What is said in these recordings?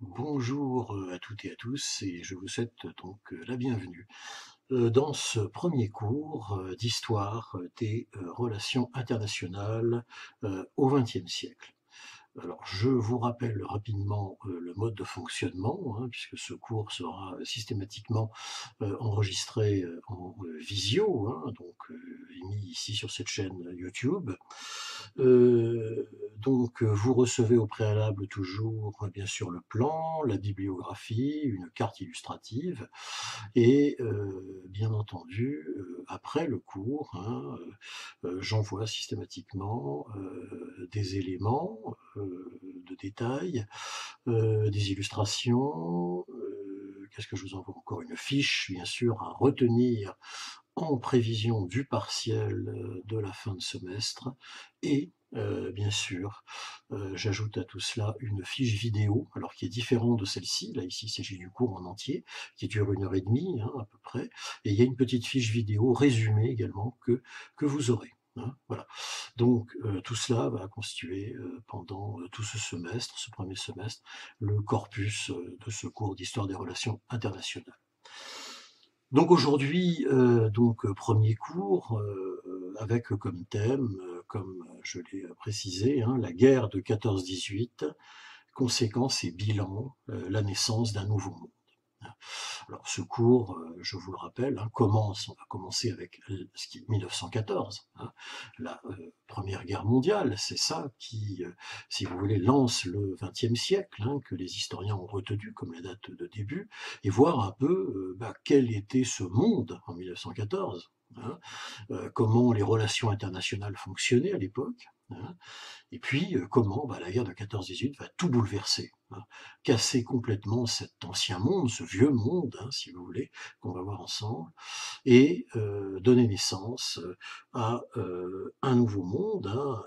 Bonjour à toutes et à tous et je vous souhaite donc la bienvenue dans ce premier cours d'histoire des relations internationales au XXe siècle. Alors, je vous rappelle rapidement le mode de fonctionnement, hein, puisque ce cours sera systématiquement enregistré en visio, hein, donc émis ici sur cette chaîne YouTube. Vous recevez au préalable toujours, bien sûr, le plan, la bibliographie, une carte illustrative et bien entendu, après le cours, hein, j'envoie systématiquement des éléments de détail, des illustrations, qu'est-ce que je vous envoie encore? Une fiche, bien sûr, à retenir en prévision du partiel de la fin de semestre et bien sûr, j'ajoute à tout cela une fiche vidéo, alors qui est différente de celle-ci. Là, ici, il s'agit du cours en entier, qui dure 1 h 30, hein, à peu près. Et il y a une petite fiche vidéo résumée également que vous aurez. Hein, voilà. Donc, tout cela va constituer pendant tout ce semestre, ce premier semestre, le corpus de ce cours d'histoire des relations internationales. Donc aujourd'hui, premier cours avec comme thème, comme je l'ai précisé, hein, la guerre de 14-18, conséquences et bilan, la naissance d'un nouveau monde. Alors ce cours, je vous le rappelle, hein, on va commencer avec 1914, hein, la Première Guerre mondiale, c'est ça qui, si vous voulez, lance le XXe siècle, hein, que les historiens ont retenu comme la date de début, et voir un peu quel était ce monde en 1914, hein, comment les relations internationales fonctionnaient à l'époque, hein, et puis comment la guerre de 14-18 va tout bouleverser, hein, casser complètement cet ancien monde, ce vieux monde, hein, si vous voulez, qu'on va voir ensemble, et donner naissance à un nouveau monde, hein,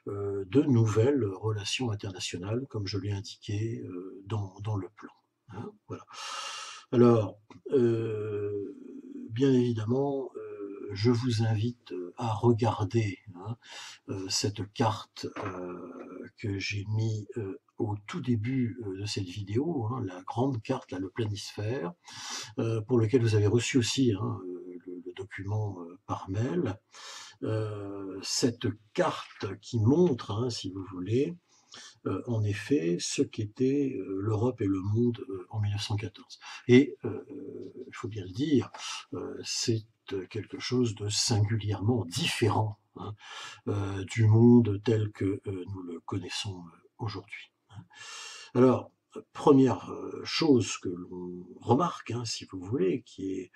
de nouvelles relations internationales, comme je l'ai indiqué dans le plan. Hein, voilà. Alors, bien évidemment, je vous invite à regarder, hein, cette carte que j'ai mis au tout début de cette vidéo, hein, la grande carte, là, le planisphère, pour lequel vous avez reçu aussi, hein, le document par mail. Cette carte qui montre, hein, si vous voulez, en effet ce qu'était l'Europe et le monde en 1914. Et il faut bien le dire, c'est quelque chose de singulièrement différent, hein, du monde tel que nous le connaissons aujourd'hui. Hein. Alors, première chose que l'on remarque, hein, si vous voulez, qui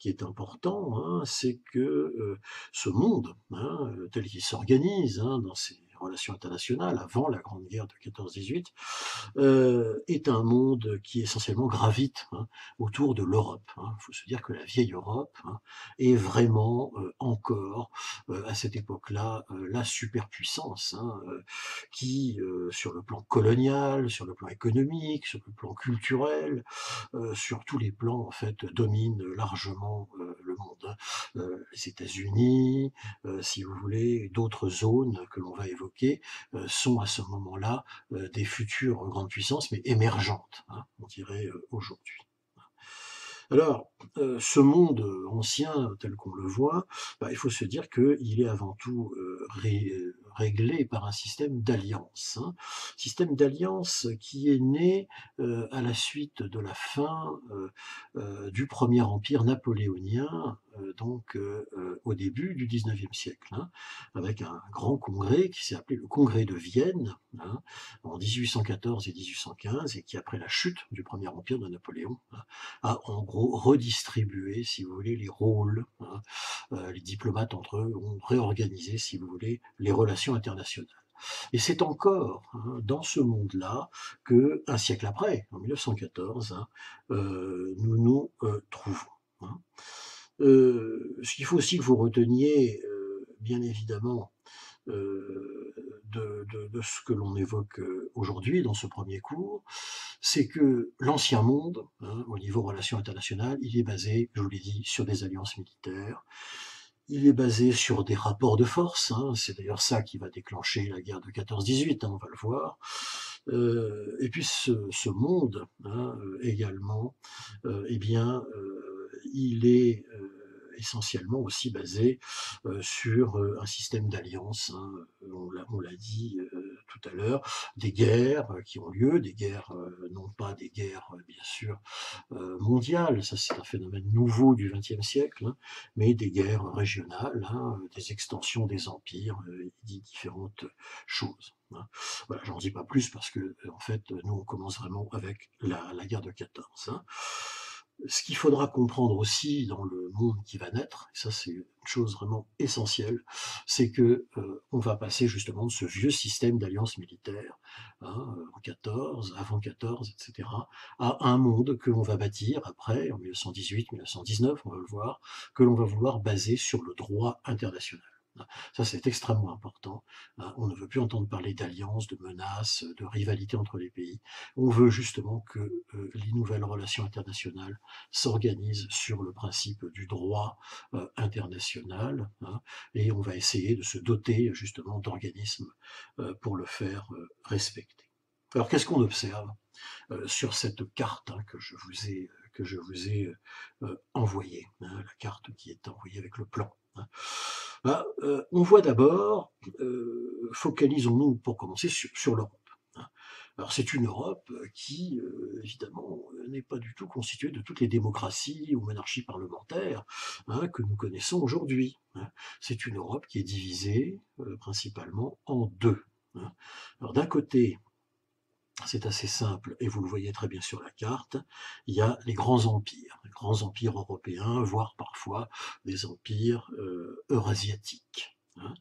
est important, hein, c'est que ce monde, hein, tel qu'il s'organise, hein, dans ces relations internationales avant la Grande Guerre de 14-18, est un monde qui essentiellement gravite, hein, autour de l'Europe. Hein. Il faut se dire que la vieille Europe, hein, est vraiment encore à cette époque-là la superpuissance, hein, qui, sur le plan colonial, sur le plan économique, sur le plan culturel, sur tous les plans en fait domine largement le monde. Hein. Les États-Unis, si vous voulez, d'autres zones que l'on va évoquer sont à ce moment-là des futures grandes puissances, mais émergentes, hein, on dirait aujourd'hui. Alors, ce monde ancien tel qu'on le voit, il faut se dire qu'il est avant tout réglé par un système d'alliance. Hein. Système d'alliance qui est né à la suite de la fin du premier empire napoléonien, au début du XIXe siècle, hein, avec un grand congrès qui s'est appelé le Congrès de Vienne, hein, en 1814 et 1815, et qui, après la chute du premier empire de Napoléon, hein, a en gros redistribué, si vous voulez, les rôles. Hein, les diplomates entre eux ont réorganisé, si vous voulez, les relations internationales. Et c'est encore hein, dans ce monde-là que, un siècle après, en 1914, hein, nous nous trouvons. Hein. Ce qu'il faut aussi que vous reteniez, bien évidemment, de ce que l'on évoque aujourd'hui dans ce premier cours, c'est que l'ancien monde, hein, au niveau relations internationales, il est basé, je vous l'ai dit, sur des alliances militaires, il est basé sur des rapports de force, hein, c'est d'ailleurs ça qui va déclencher la guerre de 14-18, hein, on va le voir. Et puis ce monde, hein, également, eh bien, il est essentiellement aussi basé sur un système d'alliance, hein, on l'a dit tout à l'heure, des guerres qui ont lieu, des guerres, non pas des guerres bien sûr mondiales, ça c'est un phénomène nouveau du XXe siècle, hein, mais des guerres régionales, hein, des extensions des empires, différentes choses. Hein. Voilà, j'en dis pas plus parce que en fait, nous on commence vraiment avec la guerre de 14. Hein. Ce qu'il faudra comprendre aussi dans le monde qui va naître, et ça c'est une chose vraiment essentielle, c'est que on va passer justement de ce vieux système d'alliance militaire, hein, en 14, avant 14, etc., à un monde que l'on va bâtir après, en 1918, 1919, on va le voir, que l'on va vouloir baser sur le droit international. Ça, c'est extrêmement important. On ne veut plus entendre parler d'alliances, de menaces, de rivalité entre les pays. On veut justement que les nouvelles relations internationales s'organisent sur le principe du droit international, hein, et on va essayer de se doter justement d'organismes pour le faire respecter. Alors, qu'est-ce qu'on observe sur cette carte, hein, que je vous ai envoyée, hein, la carte qui est envoyée avec le plan, hein. On voit d'abord, focalisons-nous pour commencer sur l'Europe. Hein. Alors c'est une Europe qui, évidemment, n'est pas du tout constituée de toutes les démocraties ou monarchies parlementaires, hein, que nous connaissons aujourd'hui. Hein. C'est une Europe qui est divisée principalement en deux. Hein. Alors d'un côté, c'est assez simple, et vous le voyez très bien sur la carte, il y a les grands empires européens, voire parfois des empires eurasiatiques. Hein.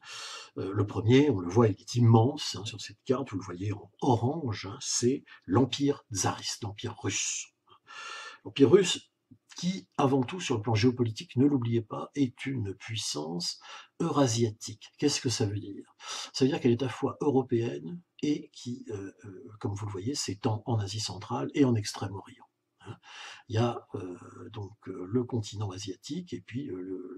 Le premier, on le voit, il est immense, hein, sur cette carte, vous le voyez en orange, hein, c'est l'empire tsariste, l'empire russe. L'empire russe, qui, avant tout, sur le plan géopolitique, ne l'oubliez pas, est une puissance eurasiatique. Qu'est-ce que ça veut dire? Ça veut dire qu'elle est à la fois européenne et qui, comme vous le voyez, s'étend en Asie centrale et en Extrême-Orient. Hein. Il y a donc le continent asiatique et puis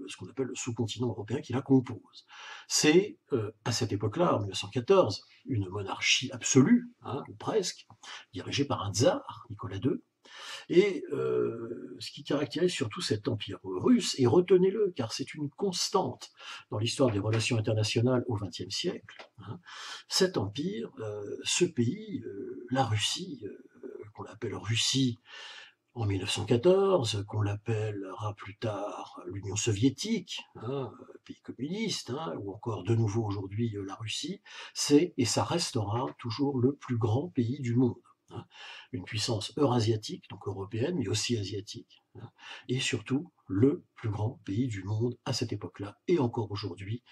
ce qu'on appelle le sous-continent européen qui la compose. C'est à cette époque-là, en 1914, une monarchie absolue, hein, ou presque, dirigée par un tsar, Nicolas II, et ce qui caractérise surtout cet empire russe, et retenez-le, car c'est une constante dans l'histoire des relations internationales au XXe siècle, hein, cet empire, ce pays, la Russie, qu'on appelle Russie en 1914, qu'on l'appellera plus tard l'Union soviétique, hein, pays communiste, hein, ou encore de nouveau aujourd'hui la Russie, c'est et ça restera toujours le plus grand pays du monde. Hein. Une puissance eurasiatique, donc européenne, mais aussi asiatique, hein, et surtout le plus grand pays du monde à cette époque-là, et encore aujourd'hui,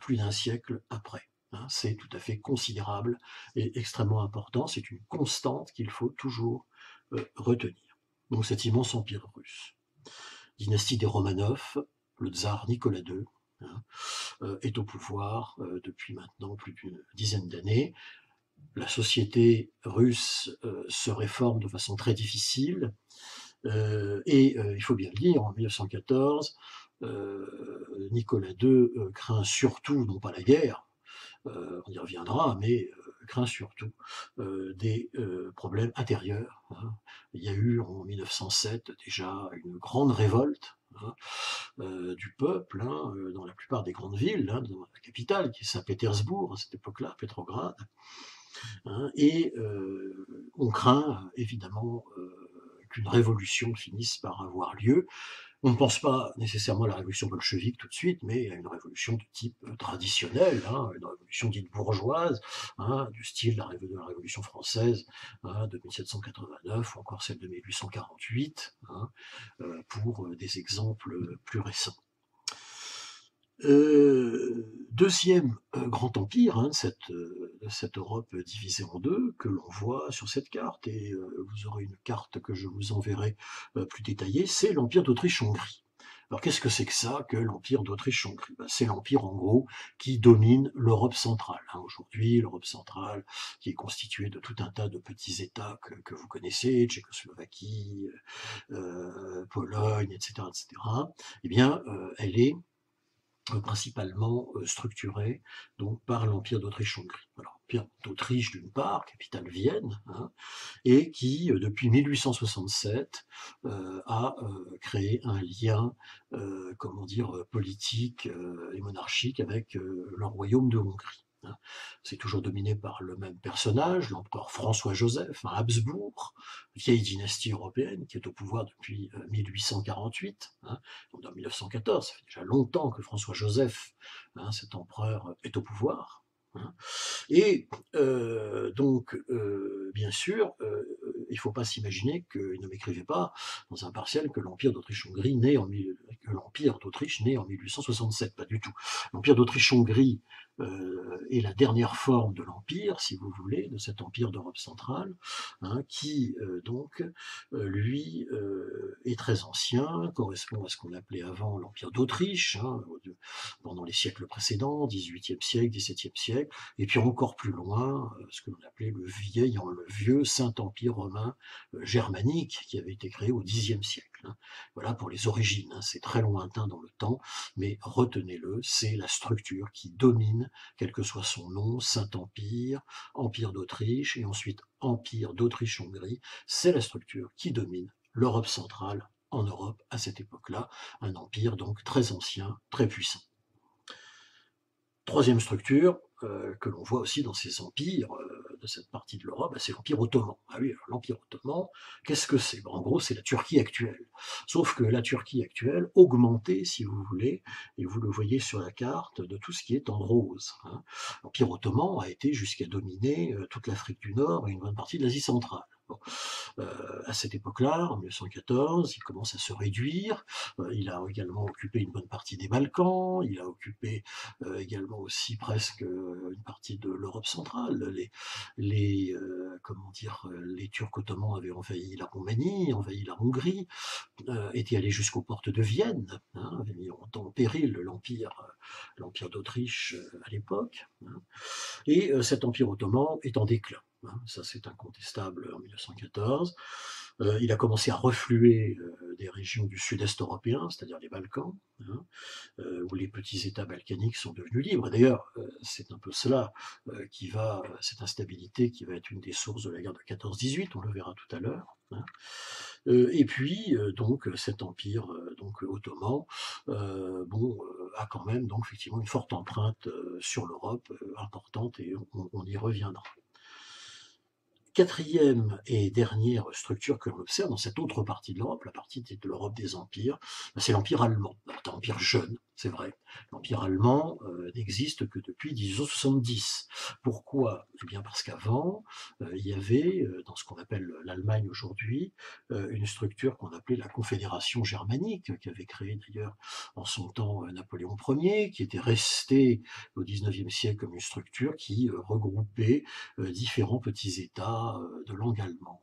plus d'un siècle après. Hein. C'est tout à fait considérable et extrêmement important, c'est une constante qu'il faut toujours retenir. Donc cet immense empire russe. Dynastie des Romanov, le tsar Nicolas II, hein, est au pouvoir depuis maintenant plus d'une dizaine d'années. La société russe se réforme de façon très difficile, et il faut bien le dire, en 1914, Nicolas II craint surtout, non pas la guerre, on y reviendra, mais craint surtout des problèmes intérieurs. Hein. Il y a eu en 1907 déjà une grande révolte, hein, du peuple, hein, dans la plupart des grandes villes, hein, dans la capitale qui est Saint-Pétersbourg à cette époque-là, Pétrograd, hein, et on craint évidemment qu'une révolution finisse par avoir lieu. On ne pense pas nécessairement à la révolution bolchevique tout de suite, mais à une révolution de type traditionnel, hein, une révolution dite bourgeoise, hein, du style de la Révolution française, hein, de 1789 ou encore celle de 1848, hein, pour des exemples plus récents. Deuxième grand empire, hein, de cette Europe divisée en deux, que l'on voit sur cette carte, et vous aurez une carte que je vous enverrai plus détaillée, c'est l'Empire d'Autriche-Hongrie. Alors qu'est-ce que c'est que ça, que l'Empire d'Autriche-Hongrie? Ben, c'est l'empire en gros qui domine l'Europe centrale. Hein. Aujourd'hui, l'Europe centrale qui est constituée de tout un tas de petits États que vous connaissez, Tchécoslovaquie, Pologne, etc., etc., eh bien, elle est principalement structuré donc par l'Empire d'Autriche-Hongrie. Alors, l'Empire d'Autriche d'une part, capitale Vienne, hein, et qui, depuis 1867, a créé un lien, comment dire, politique et monarchique avec le royaume de Hongrie. Hein. C'est toujours dominé par le même personnage, l'empereur François-Joseph, un Habsbourg, vieille dynastie européenne qui est au pouvoir depuis 1848. Hein. Donc en 1914, ça fait déjà longtemps que François-Joseph, hein, cet empereur, est au pouvoir. Hein. Et donc, bien sûr, il ne faut pas s'imaginer qu'il ne m'écrivait pas dans un partiel que l'Empire d'Autriche-Hongrie naît que l'Empire d'Autriche naît en 1867, pas du tout. L'Empire d'Autriche-Hongrie est la dernière forme de l'Empire, si vous voulez, de cet Empire d'Europe centrale, hein, qui donc, lui, est très ancien, correspond à ce qu'on appelait avant l'Empire d'Autriche, hein, pendant les siècles précédents, 18e siècle, 17e siècle, et puis encore plus loin, ce que l'on appelait le vieux Saint-Empire romain germanique, qui avait été créé au Xe siècle. Hein. Voilà pour les origines, hein, c'est très lointain dans le temps, mais retenez-le, c'est la structure qui domine, quel que soit son nom, Saint-Empire, Empire d'Autriche, et ensuite Empire d'Autriche-Hongrie, c'est la structure qui domine l'Europe centrale en Europe à cette époque-là, un empire donc très ancien, très puissant. Troisième structure que l'on voit aussi dans ces empires de cette partie de l'Europe, c'est l'Empire ottoman. Ah oui, l'Empire ottoman, qu'est-ce que c'est? En gros, c'est la Turquie actuelle. Sauf que la Turquie actuelle, augmentée, si vous voulez, et vous le voyez sur la carte, de tout ce qui est en rose. Hein. L'Empire ottoman a été jusqu'à dominer toute l'Afrique du Nord et une bonne partie de l'Asie centrale. Bon. À cette époque-là, en 1914, il commence à se réduire. Il a également occupé une bonne partie des Balkans. Il a occupé également aussi presque une partie de l'Europe centrale. Comment dire, les Turcs ottomans avaient envahi la Roumanie, envahi la Hongrie, étaient allés jusqu'aux portes de Vienne, hein, avaient mis en péril l'empire d'Autriche à l'époque. Hein. Et cet empire ottoman est en déclin. Hein, ça c'est incontestable en 1914. Il a commencé à refluer des régions du sud-est européen, c'est-à-dire les Balkans, hein, où les petits États balkaniques sont devenus libres. D'ailleurs, c'est un peu cela cette instabilité qui va être une des sources de la guerre de 14-18, on le verra tout à l'heure. Hein. Et puis, donc, cet empire donc, ottoman a quand même donc, effectivement une forte empreinte sur l'Europe, importante, et on y reviendra. Quatrième et dernière structure que l'on observe dans cette autre partie de l'Europe, la partie de l'Europe des empires, c'est l'Empire allemand. C'est un empire jeune, c'est vrai. L'Empire allemand n'existe que depuis 1870. Pourquoi? Eh bien parce qu'avant, il y avait, dans ce qu'on appelle l'Allemagne aujourd'hui, une structure qu'on appelait la Confédération germanique, qu'avait créée d'ailleurs en son temps Napoléon Ier, qui était restée au XIXe siècle comme une structure qui regroupait différents petits États de langue allemande.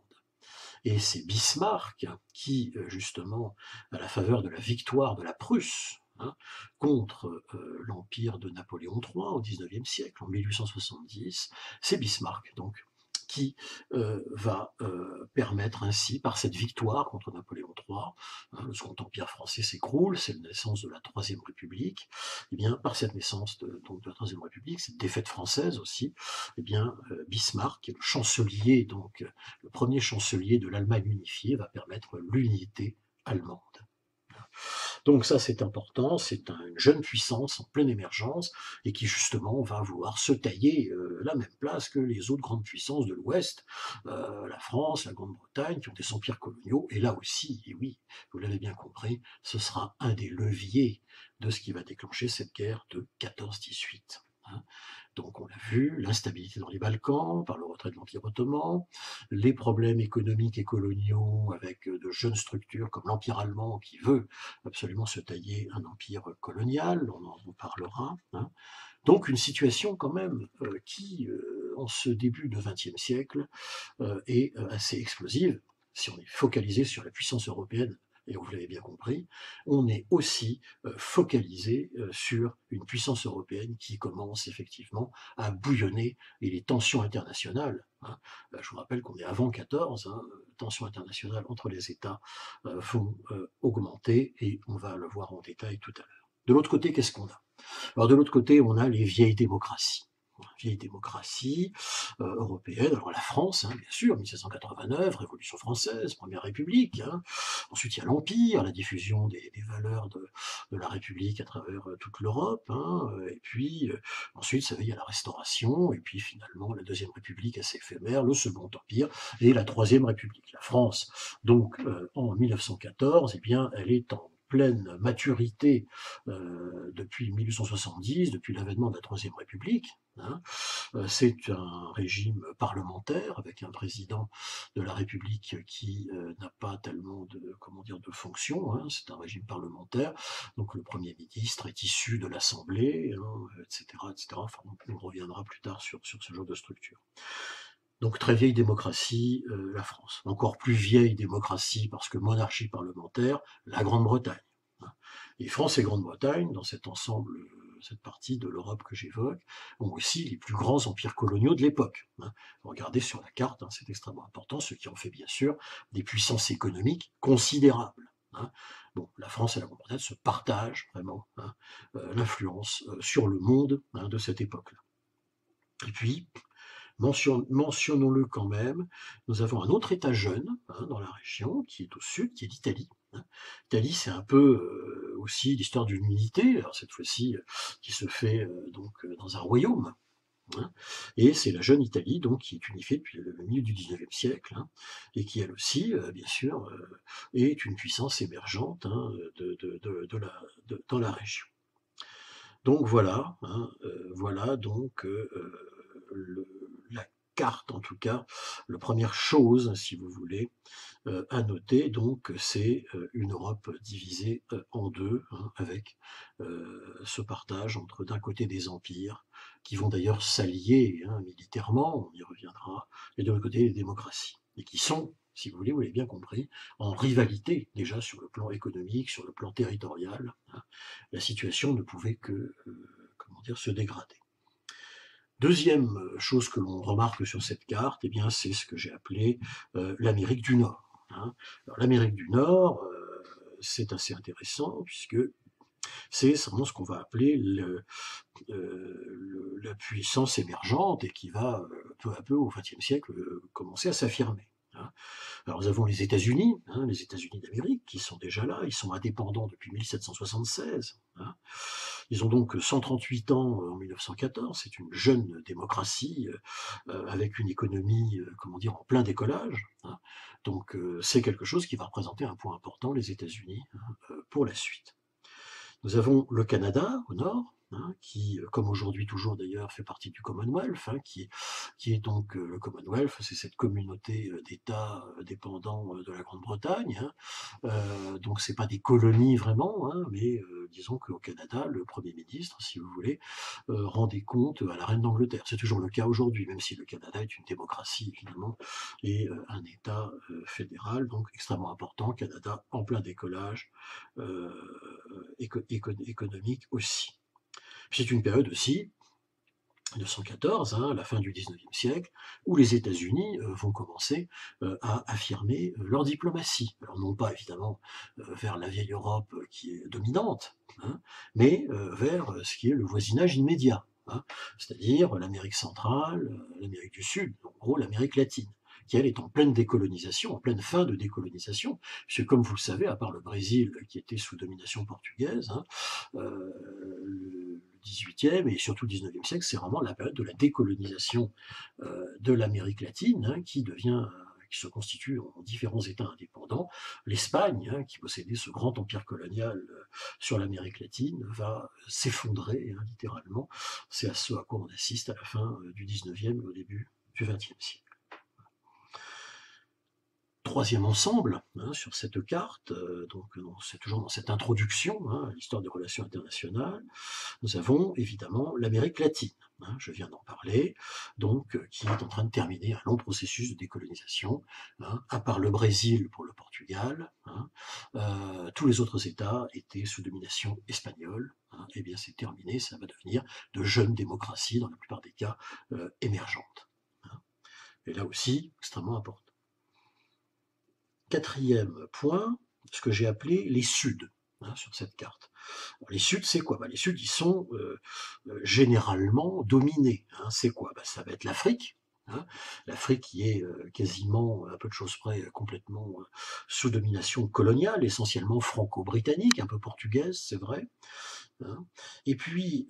Et c'est Bismarck qui, justement, à la faveur de la victoire de la Prusse, hein, contre l'empire de Napoléon III au XIXe siècle, en 1870, c'est Bismarck donc qui va permettre ainsi, par cette victoire contre Napoléon III, hein, le Second Empire français s'écroule, c'est la naissance de la Troisième République, et bien par cette naissance de la Troisième République, cette défaite française aussi, et bien Bismarck, le chancelier, donc le premier chancelier de l'Allemagne unifiée, va permettre l'unité allemande. Donc ça c'est important, c'est une jeune puissance en pleine émergence et qui justement va vouloir se tailler la même place que les autres grandes puissances de l'Ouest, la France, la Grande-Bretagne, qui ont des empires coloniaux, et là aussi, et oui, vous l'avez bien compris, ce sera un des leviers de ce qui va déclencher cette guerre de 14-18. Hein. Donc on l'a vu, l'instabilité dans les Balkans par le retrait de l'Empire ottoman, les problèmes économiques et coloniaux avec de jeunes structures comme l'Empire allemand qui veut absolument se tailler un empire colonial, on en reparlera. Hein. Donc une situation quand même qui, en ce début de XXe siècle, est assez explosive. Si on est focalisé sur la puissance européenne, et vous l'avez bien compris, on est aussi focalisé sur une puissance européenne qui commence effectivement à bouillonner, et les tensions internationales, hein, je vous rappelle qu'on est avant 14, hein, tensions internationales entre les États vont augmenter, et on va le voir en détail tout à l'heure. De l'autre côté, qu'est-ce qu'on a? Alors de l'autre côté, on a les vieilles démocraties. Vieille démocratie européenne, alors la France, hein, bien sûr, 1789, Révolution française, Première République, hein. Ensuite il y a l'Empire, la diffusion des valeurs de la République à travers toute l'Europe, hein. Et puis ensuite, ça va, il y a la Restauration, et puis finalement la Deuxième République assez éphémère, le Second Empire, et la Troisième République. La France, donc en 1914, eh bien, elle est en pleine maturité depuis 1870, depuis l'avènement de la Troisième République, hein. C'est un régime parlementaire avec un président de la République qui n'a pas tellement de, comment dire, de fonctions, hein. C'est un régime parlementaire, donc le Premier ministre est issu de l'Assemblée, hein, etc., etc. Enfin, on reviendra plus tard sur ce genre de structure. Donc très vieille démocratie, la France. Encore plus vieille démocratie, parce que monarchie parlementaire, la Grande-Bretagne, hein. Et France et Grande-Bretagne, dans cet ensemble, cette partie de l'Europe que j'évoque, ont aussi les plus grands empires coloniaux de l'époque, hein. Regardez sur la carte, hein, c'est extrêmement important, ce qui en fait bien sûr des puissances économiques considérables, hein. Bon, la France et la Grande-Bretagne se partagent vraiment, hein, l'influence sur le monde, hein, de cette époque-là. Et puis, mentionnons-le quand même, nous avons un autre État jeune, hein, dans la région, qui est au sud, qui est l'Italie, hein. L'Italie, c'est un peu aussi l'histoire d'une unité, alors cette fois-ci qui se fait dans un royaume, hein. Et c'est la jeune Italie, donc, qui est unifiée depuis le milieu du XIXe siècle, hein, et qui, elle aussi, bien sûr, est une puissance émergente, hein, dans la région. Donc voilà, hein, voilà donc la carte, en tout cas, la première chose, si vous voulez, à noter, donc, c'est une Europe divisée en deux, hein, avec ce partage entre d'un côté des empires, qui vont d'ailleurs s'allier, hein, militairement, on y reviendra, et de l'autre côté les démocraties, et qui sont, si vous voulez, vous l'avez bien compris, en rivalité déjà sur le plan économique, sur le plan territorial, hein. La situation ne pouvait que, comment dire, se dégrader. Deuxième chose que l'on remarque sur cette carte, eh bien, c'est ce que j'ai appelé l'Amérique du Nord, hein. Alors, l'Amérique du Nord, c'est assez intéressant puisque c'est vraiment ce qu'on va appeler la puissance émergente et qui va peu à peu au XXe siècle commencer à s'affirmer, hein. Alors nous avons les États-Unis, hein, les États-Unis d'Amérique, qui sont déjà là, ils sont indépendants depuis 1776, hein. Ils ont donc 138 ans en 1914, c'est une jeune démocratie avec une économie, comment dire, en plein décollage, hein. Donc c'est quelque chose qui va représenter un point important, les États-Unis, hein, pour la suite. Nous avons le Canada au nord, hein, qui, comme aujourd'hui toujours d'ailleurs, fait partie du Commonwealth, hein, qui est donc le Commonwealth, c'est cette communauté d'États dépendants de la Grande-Bretagne, hein. Donc c'est pas des colonies vraiment, hein, mais disons qu'au Canada, le Premier ministre, si vous voulez, rend des comptes à la reine d'Angleterre. C'est toujours le cas aujourd'hui, même si le Canada est une démocratie évidemment et un État fédéral, donc extrêmement important. Canada en plein décollage, économique aussi. C'est une période aussi, 1914, hein, la fin du XIXe siècle, où les États-Unis vont commencer à affirmer leur diplomatie. Alors non pas évidemment vers la vieille Europe qui est dominante, hein, mais vers ce qui est le voisinage immédiat, hein, c'est-à-dire l'Amérique centrale, l'Amérique du Sud, en gros l'Amérique latine, qui elle est en pleine décolonisation, en pleine fin de décolonisation, puisque comme vous le savez, à part le Brésil qui était sous domination portugaise, hein, le XVIIIe et surtout le XIXe siècle, c'est vraiment la période de la décolonisation de l'Amérique latine, hein, qui se constitue en différents États indépendants. L'Espagne, hein, qui possédait ce grand empire colonial sur l'Amérique latine, va s'effondrer, hein, littéralement. C'est à ce à quoi on assiste à la fin du XIXe et au début du XXe siècle. Troisième ensemble, hein, sur cette carte, donc c'est toujours dans cette introduction, hein, à l'histoire des relations internationales, nous avons évidemment l'Amérique latine, hein, je viens d'en parler, donc qui est en train de terminer un long processus de décolonisation, hein, à part le Brésil pour le Portugal, hein, tous les autres États étaient sous domination espagnole, hein, et bien c'est terminé, ça va devenir de jeunes démocraties, dans la plupart des cas émergentes, hein. Et là aussi, extrêmement important. Quatrième point, ce que j'ai appelé les Suds. hein, sur cette carte. Les Suds, c'est quoi? Les Suds, ils sont généralement dominés, hein. C'est quoi? Ça va être l'Afrique, hein. L'Afrique qui est quasiment, à peu de choses près, complètement sous domination coloniale, essentiellement franco-britannique, un peu portugaise, c'est vrai. Hein. Et puis,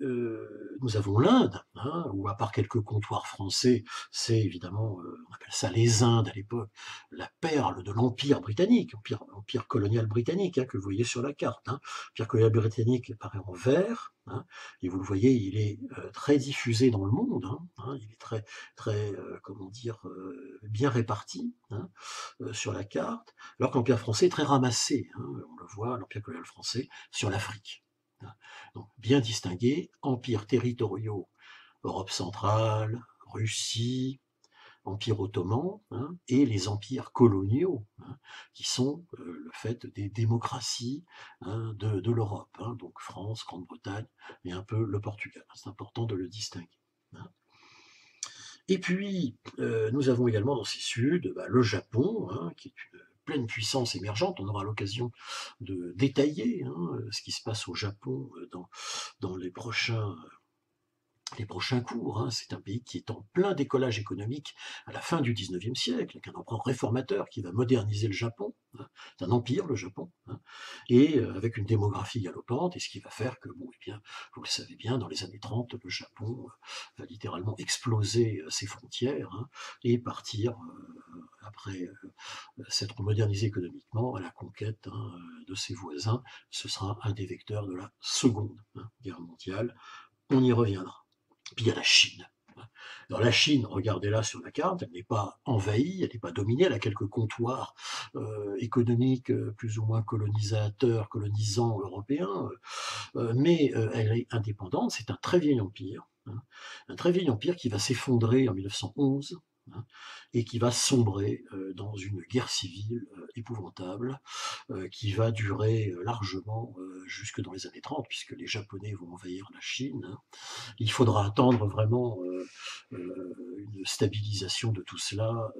nous avons l'Inde, hein, où à part quelques comptoirs français, c'est évidemment, on appelle ça les Indes à l'époque, la perle de l'Empire britannique, empire colonial britannique, hein, que vous voyez sur la carte. Hein. L'Empire colonial britannique apparaît en vert, hein, et vous le voyez, il est très diffusé dans le monde, hein, hein, il est très comment dire, bien réparti, hein, sur la carte, alors que l'Empire français est très ramassé, hein, on le voit, l'Empire colonial français, sur l'Afrique. Donc, bien distinguer, empires territoriaux, Europe centrale, Russie, Empire ottoman, hein, et les empires coloniaux, hein, qui sont le fait des démocraties, hein, de l'Europe, hein, donc France, Grande-Bretagne et un peu le Portugal. C'est important de le distinguer. Hein. Et puis, nous avons également dans ces suds le Japon, hein, qui est une pleine puissance émergente. On aura l'occasion de détailler, hein, ce qui se passe au Japon dans les prochains cours. Hein. C'est un pays qui est en plein décollage économique à la fin du XIXe siècle, avec un empereur réformateur qui va moderniser le Japon. Hein. C'est un empire, le Japon, hein. Et avec une démographie galopante, et ce qui va faire que, bon, eh bien, vous le savez bien, dans les années 30, le Japon va littéralement exploser ses frontières, hein, et partir, après s'être modernisé économiquement, à la conquête, hein, de ses voisins. Ce sera un des vecteurs de la Seconde, hein, Guerre mondiale. On y reviendra. Puis il y a la Chine. Dans la Chine, regardez-la sur la carte, elle n'est pas envahie, elle n'est pas dominée, elle a quelques comptoirs économiques plus ou moins colonisants européens, mais elle est indépendante, c'est un très vieil empire, hein, un très vieil empire qui va s'effondrer en 1911, hein, et qui va sombrer dans une guerre civile épouvantable, qui va durer largement jusque dans les années 30, puisque les Japonais vont envahir la Chine. Hein. Il faudra attendre vraiment une stabilisation de tout cela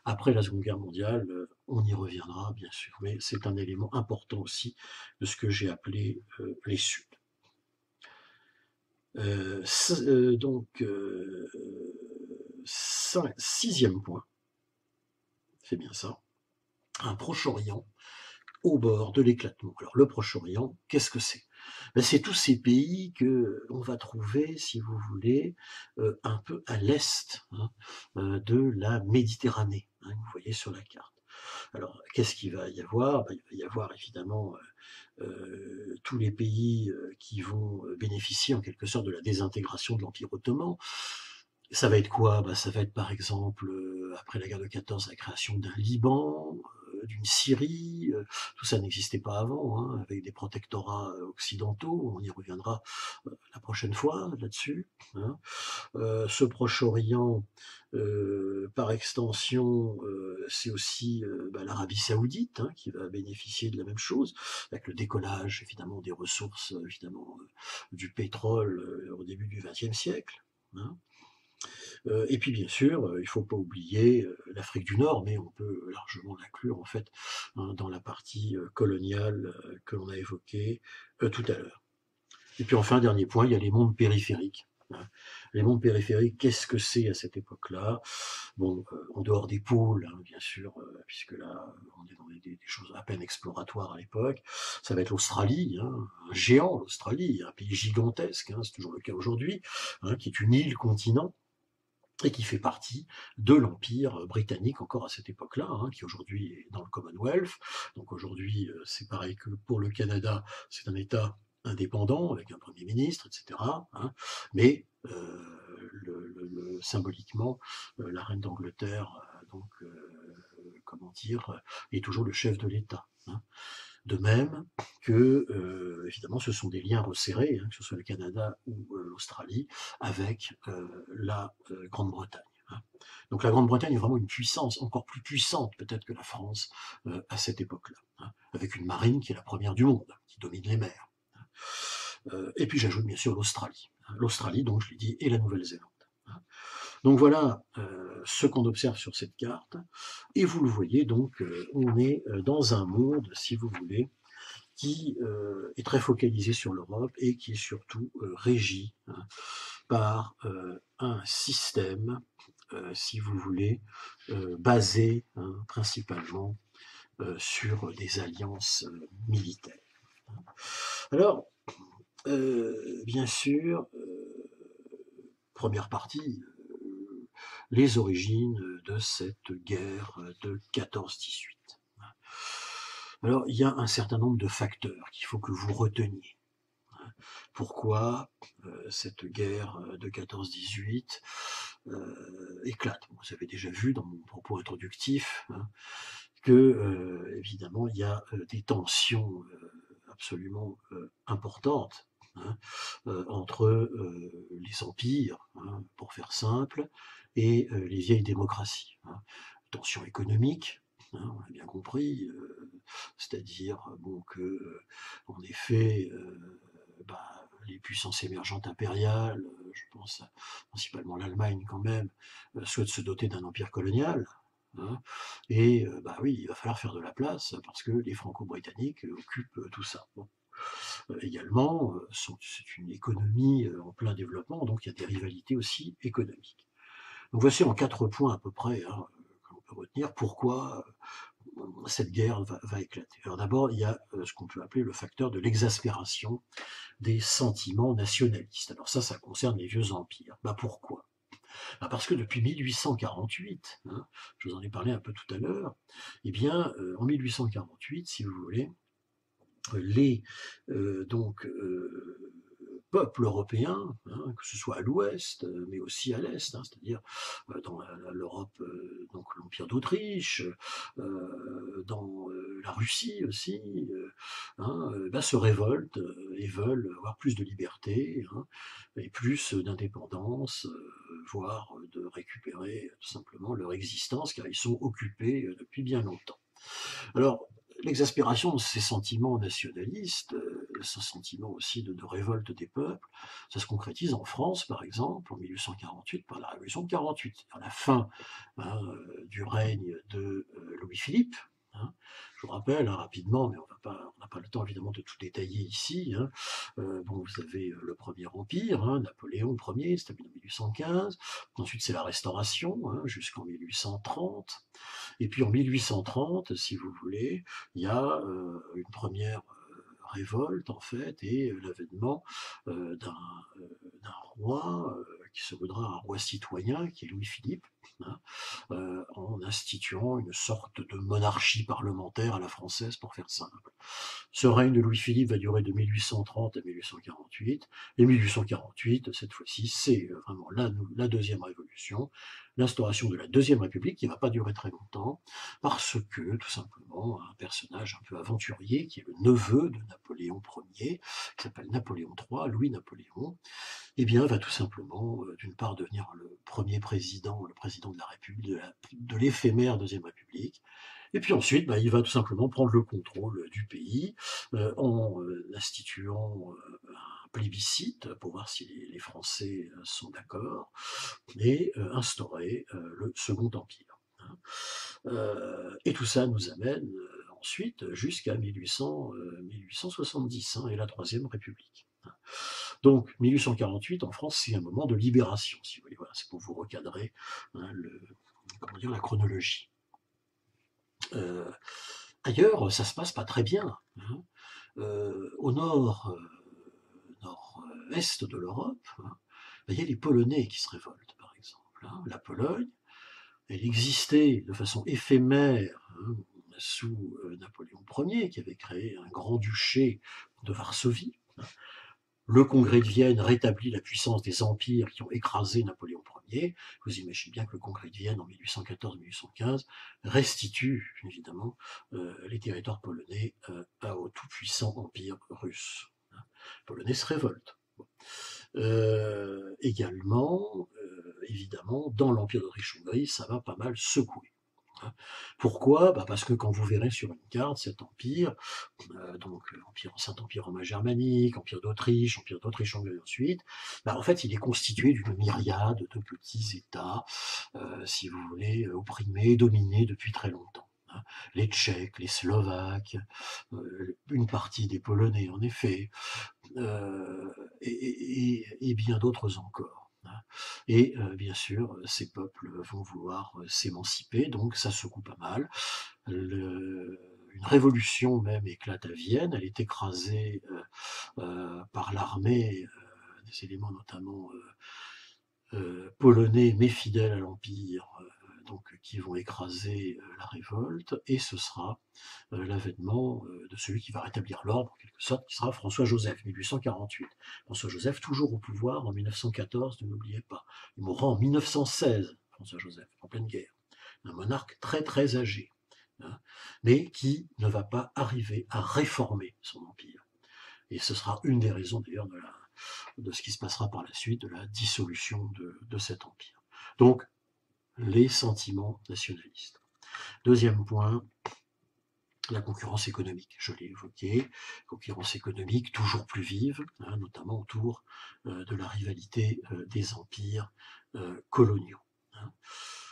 après la Seconde Guerre mondiale. On y reviendra, bien sûr, mais c'est un élément important aussi de ce que j'ai appelé les Suds. Donc, sixième point, c'est bien ça, un Proche-Orient au bord de l'éclatement. Alors le Proche-Orient, qu'est-ce que c'est? C'est tous ces pays que on va trouver, si vous voulez, un peu à l'est, hein, de la Méditerranée, hein, vous voyez sur la carte. Alors qu'est-ce qu'il va y avoir? Il va y avoir évidemment tous les pays qui vont bénéficier en quelque sorte de la désintégration de l'Empire ottoman. Ça va être quoi? Ça va être par exemple, après la guerre de 14, la création d'un Liban, d'une Syrie, tout ça n'existait pas avant, hein, avec des protectorats occidentaux, on y reviendra la prochaine fois là-dessus. Hein. Ce Proche-Orient, par extension, c'est aussi l'Arabie Saoudite, hein, qui va bénéficier de la même chose, avec le décollage évidemment des ressources, évidemment du pétrole au début du XXe siècle. Hein. Et puis bien sûr, il ne faut pas oublier l'Afrique du Nord, mais on peut largement l'inclure en fait, hein, dans la partie coloniale que l'on a évoquée tout à l'heure. Et puis enfin, dernier point, il y a les mondes périphériques. Hein. Les mondes périphériques, qu'est-ce que c'est à cette époque-là? Bon, en dehors des pôles, hein, bien sûr, puisque là, on est dans des choses à peine exploratoires à l'époque. Ça va être l'Australie, hein, un géant, l'Australie, un pays gigantesque, hein, c'est toujours le cas aujourd'hui, hein, qui est une île-continent, et qui fait partie de l'Empire britannique encore à cette époque-là, hein, qui aujourd'hui est dans le Commonwealth. Donc aujourd'hui, c'est pareil que pour le Canada, c'est un État indépendant avec un Premier ministre, etc. Hein, mais symboliquement, la reine d'Angleterre, donc, comment dire, est toujours le chef de l'État. Hein. De même que, évidemment, ce sont des liens resserrés, hein, que ce soit le Canada ou l'Australie, avec la Grande-Bretagne. Hein. Donc la Grande-Bretagne est vraiment une puissance, encore plus puissante peut-être que la France à cette époque-là, hein, avec une marine qui est la première du monde, qui domine les mers. Et puis j'ajoute bien sûr l'Australie. Hein. L'Australie, donc je l'ai dit, et la Nouvelle-Zélande. Hein. Donc voilà ce qu'on observe sur cette carte. Et vous le voyez, donc on est dans un monde, si vous voulez, qui est très focalisé sur l'Europe et qui est surtout régi, hein, par un système, si vous voulez, basé, hein, principalement sur des alliances militaires. Alors, bien sûr, première partie, les origines de cette guerre de 14-18. Alors, il y a un certain nombre de facteurs qu'il faut que vous reteniez. Pourquoi cette guerre de 14-18 éclate? Vous avez déjà vu dans mon propos introductif, hein, que, évidemment, il y a des tensions absolument importantes, hein, entre les empires, hein, pour faire simple, et les vieilles démocraties. Hein. Tensions économiques, hein, on a bien compris, c'est-à-dire bon, que, en effet, les puissances émergentes impériales, je pense principalement l'Allemagne quand même, souhaitent se doter d'un empire colonial. Hein, et oui, il va falloir faire de la place parce que les Franco-Britanniques occupent tout ça. Bon. Également, c'est une économie en plein développement, donc il y a des rivalités aussi économiques. Donc voici en 4 points à peu près, hein, que l'on peut retenir pourquoi cette guerre va éclater. Alors d'abord, il y a ce qu'on peut appeler le facteur de l'exaspération des sentiments nationalistes. Alors ça concerne les vieux empires. Pourquoi? Parce que depuis 1848, hein, je vous en ai parlé un peu tout à l'heure, eh bien, en 1848, si vous voulez, les peuples européens, hein, que ce soit à l'ouest, mais aussi à l'est, hein, c'est-à-dire dans l'Europe, donc l'Empire d'Autriche, dans la Russie aussi, hein, se révoltent et veulent avoir plus de liberté, hein, et plus d'indépendance, voire de récupérer tout simplement leur existence, car ils sont occupés depuis bien longtemps. Alors, l'exaspération de ces sentiments nationalistes, ce sentiment aussi de révolte des peuples, ça se concrétise en France, par exemple, en 1848, par la Révolution de 48, à la fin, hein, du règne de Louis-Philippe. Hein. Je vous rappelle, hein, rapidement, mais on n'a pas le temps évidemment de tout détailler ici. Hein. Vous avez le Premier Empire, hein, Napoléon Ier, établi en 1815. Ensuite, c'est la Restauration, hein, jusqu'en 1830. Et puis en 1830, si vous voulez, il y a une première révolte en fait et l'avènement d'un roi qui se voudra un roi citoyen, qui est Louis-Philippe, hein, en instituant une sorte de monarchie parlementaire à la française, pour faire simple. Ce règne de Louis-Philippe va durer de 1830 à 1848, et 1848, cette fois-ci, c'est vraiment la deuxième révolution, l'instauration de la deuxième République, qui ne va pas durer très longtemps, parce que, tout simplement, un personnage un peu aventurier, qui est le neveu de Napoléon Ier, qui s'appelle Napoléon III, Louis-Napoléon, eh bien, va tout simplement, d'une part, devenir le premier président, le président de la République, de l'éphémère Deuxième République, et puis ensuite, il va tout simplement prendre le contrôle du pays en instituant un plébiscite pour voir si les Français sont d'accord, et instaurer le Second Empire. Hein. Et tout ça nous amène ensuite jusqu'à 1870 hein, et la Troisième République. Hein. Donc 1848 en France, c'est un moment de libération, si vous voulez. Voilà, c'est pour vous recadrer hein, la chronologie. Ailleurs, ça se passe pas très bien. Hein. Au nord-est de l'Europe, hein, il y a les Polonais qui se révoltent, par exemple. Hein. La Pologne, elle existait de façon éphémère hein, sous Napoléon Ier, qui avait créé un grand-duché de Varsovie. Hein. Le Congrès de Vienne rétablit la puissance des empires qui ont écrasé Napoléon Ier. Vous imaginez bien que le Congrès de Vienne en 1814-1815 restitue évidemment les territoires polonais au tout-puissant empire russe. Les Polonais se révoltent. Également, évidemment, dans l'empire d'Autriche-Hongrie, ça va pas mal secouer. Pourquoi? Parce que quand vous verrez sur une carte cet empire, Saint-Empire romain germanique, Empire d'Autriche-Hongrie ensuite, en fait il est constitué d'une myriade de petits États, si vous voulez, opprimés, dominés depuis très longtemps. hein, les Tchèques, les Slovaques, une partie des Polonais en effet, et bien d'autres encore, hein. Et bien sûr, ces peuples vont vouloir s'émanciper, donc ça secoue pas mal. Une révolution même éclate à Vienne, elle est écrasée par l'armée, des éléments notamment polonais mais fidèles à l'Empire, donc qui vont écraser la révolte, et ce sera l'avènement de celui qui va rétablir l'ordre, en quelque sorte, qui sera François-Joseph, 1848. François-Joseph, toujours au pouvoir en 1914, ne l'oubliez pas. Il mourra en 1916, François-Joseph, en pleine guerre. Un monarque très très âgé, hein, mais qui ne va pas arriver à réformer son empire. Et ce sera une des raisons d'ailleurs de ce qui se passera par la suite, de la dissolution de cet empire. Donc, les sentiments nationalistes. Deuxième point, la concurrence économique, je l'ai évoqué, concurrence économique toujours plus vive, hein, notamment autour de la rivalité des empires coloniaux, hein.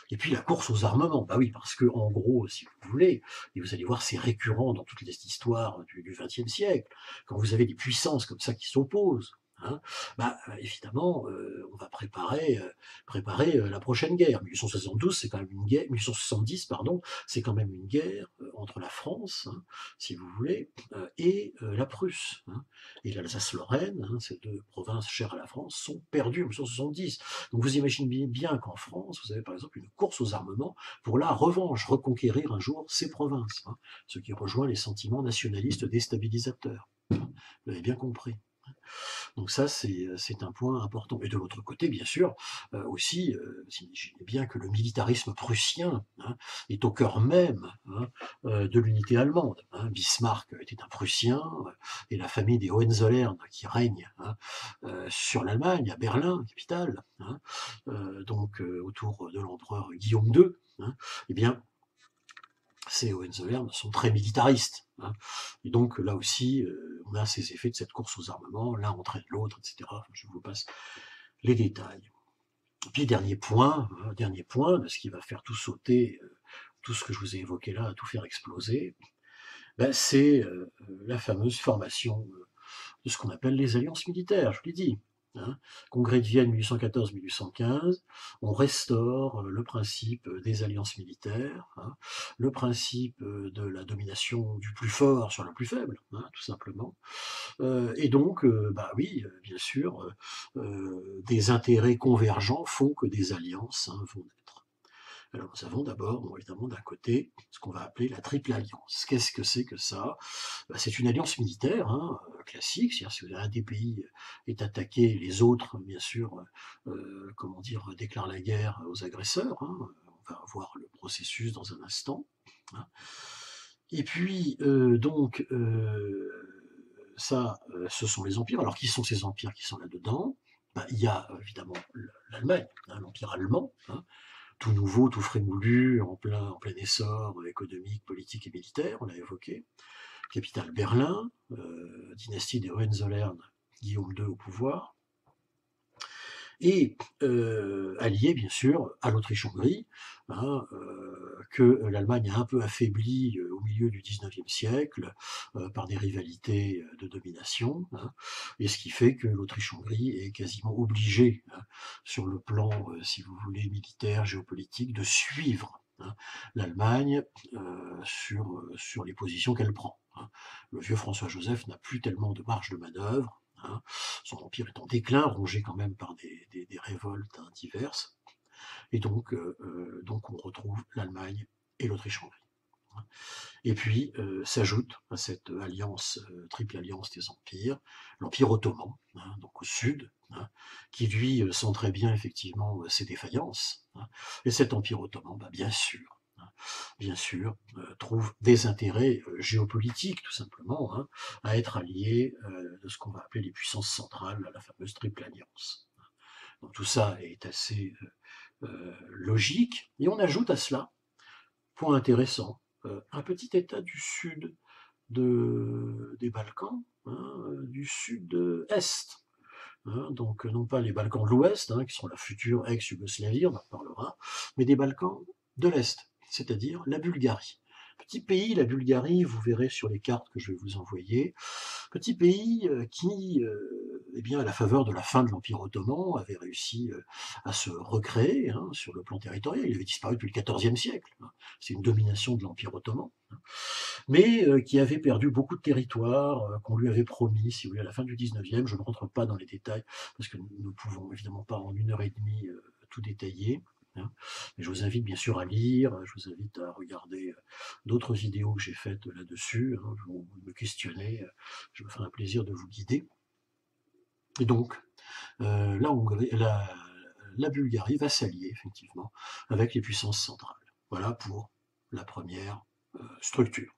Et puis la course aux armements, bah oui, parce que en gros, si vous voulez, et vous allez voir, c'est récurrent dans toutes les histoires du XXe siècle, quand vous avez des puissances comme ça qui s'opposent, hein, bah évidemment, on va préparer la prochaine guerre. 1872, c'est quand même une guerre, 1870, pardon, c'est quand même une guerre entre la France, hein, si vous voulez, et la Prusse, hein. Et l'Alsace-Lorraine, hein, ces deux provinces chères à la France, sont perdues en 1870. Donc vous imaginez bien qu'en France, vous avez par exemple une course aux armements pour la revanche, reconquérir un jour ces provinces, hein, ce qui rejoint les sentiments nationalistes déstabilisateurs, hein, vous l'avez bien compris. Donc ça, c'est un point important. Et de l'autre côté, bien sûr, aussi, imaginez bien que le militarisme prussien, hein, est au cœur même, hein, de l'unité allemande, hein. Bismarck était un Prussien, et la famille des Hohenzollern qui règne, hein, sur l'Allemagne, à Berlin, capitale, hein, donc autour de l'empereur Guillaume II, hein, eh bien, ces Hohenzollern sont très militaristes, hein. Et donc là aussi, on a ces effets de cette course aux armements, l'un entraîne l'autre, etc. Enfin, je vous passe les détails. Et puis dernier point, ce qui va faire tout sauter, tout ce que je vous ai évoqué là, tout faire exploser, ben, c'est la fameuse formation de ce qu'on appelle les alliances militaires, je vous l'ai dit, hein. Congrès de Vienne 1814-1815, on restaure le principe des alliances militaires, hein, le principe de la domination du plus fort sur le plus faible, hein, tout simplement. Et donc, bah oui, bien sûr, des intérêts convergents font que des alliances, hein, vont naître. Alors nous avons d'abord, bon, évidemment, d'un côté, ce qu'on va appeler la triple alliance. Qu'est-ce que c'est que ça? Bah, c'est une alliance militaire, hein, classique, c'est-à-dire si un des pays est attaqué, les autres, bien sûr, comment dire, déclarent la guerre aux agresseurs, hein. On va voir le processus dans un instant, hein. Et puis, donc, ça, ce sont les empires. Alors, qui sont ces empires qui sont là-dedans? Bah, il y a évidemment l'Allemagne, hein, l'empire allemand, hein, tout nouveau, tout frémoulu, en plein essor économique, politique et militaire, on l'a évoqué. Capitale Berlin, dynastie des Hohenzollern, Guillaume II au pouvoir, et allié bien sûr à l'Autriche-Hongrie, hein, que l'Allemagne a un peu affaibli au milieu du XIXe siècle par des rivalités de domination, hein, et ce qui fait que l'Autriche-Hongrie est quasiment obligée, hein, sur le plan, si vous voulez, militaire, géopolitique, de suivre, hein, l'Allemagne sur les positions qu'elle prend, hein. Le vieux François-Joseph n'a plus tellement de marge de manœuvre, hein. Son empire est en déclin, rongé quand même par des révoltes, hein, diverses. Et donc on retrouve l'Allemagne et l'Autriche-Hongrie, hein. Et puis s'ajoute à cette alliance, triple alliance des empires, l'Empire ottoman, hein, donc au sud, hein, qui lui sent très bien effectivement ses défaillances, hein. Et cet Empire ottoman, bah, bien sûr, trouve des intérêts géopolitiques, tout simplement, hein, à être allié de ce qu'on va appeler les puissances centrales, la fameuse triple alliance. Donc tout ça est assez logique, et on ajoute à cela, point intéressant, un petit État du sud des Balkans, hein, du sud-est. Hein, donc non pas les Balkans de l'Ouest, hein, qui sont la future ex-Yougoslavie, on en reparlera, mais des Balkans de l'Est, c'est-à-dire la Bulgarie. Petit pays, la Bulgarie, vous verrez sur les cartes que je vais vous envoyer, petit pays qui, eh bien, à la faveur de la fin de l'Empire ottoman, avait réussi à se recréer hein, sur le plan territorial. Il avait disparu depuis le XIVe siècle. Hein. C'est une domination de l'Empire ottoman. Hein. Mais qui avait perdu beaucoup de territoires qu'on lui avait promis, si vous voulez, à la fin du XIXe. Je ne rentre pas dans les détails, parce que nous ne pouvons évidemment pas en 1 heure et demie tout détailler. Hein. Mais je vous invite bien sûr à lire, je vous invite à regarder d'autres vidéos que j'ai faites là-dessus, hein, vous me questionnez, je me ferai un plaisir de vous guider. Et donc, la Bulgarie va s'allier effectivement avec les puissances centrales. Voilà pour la première structure.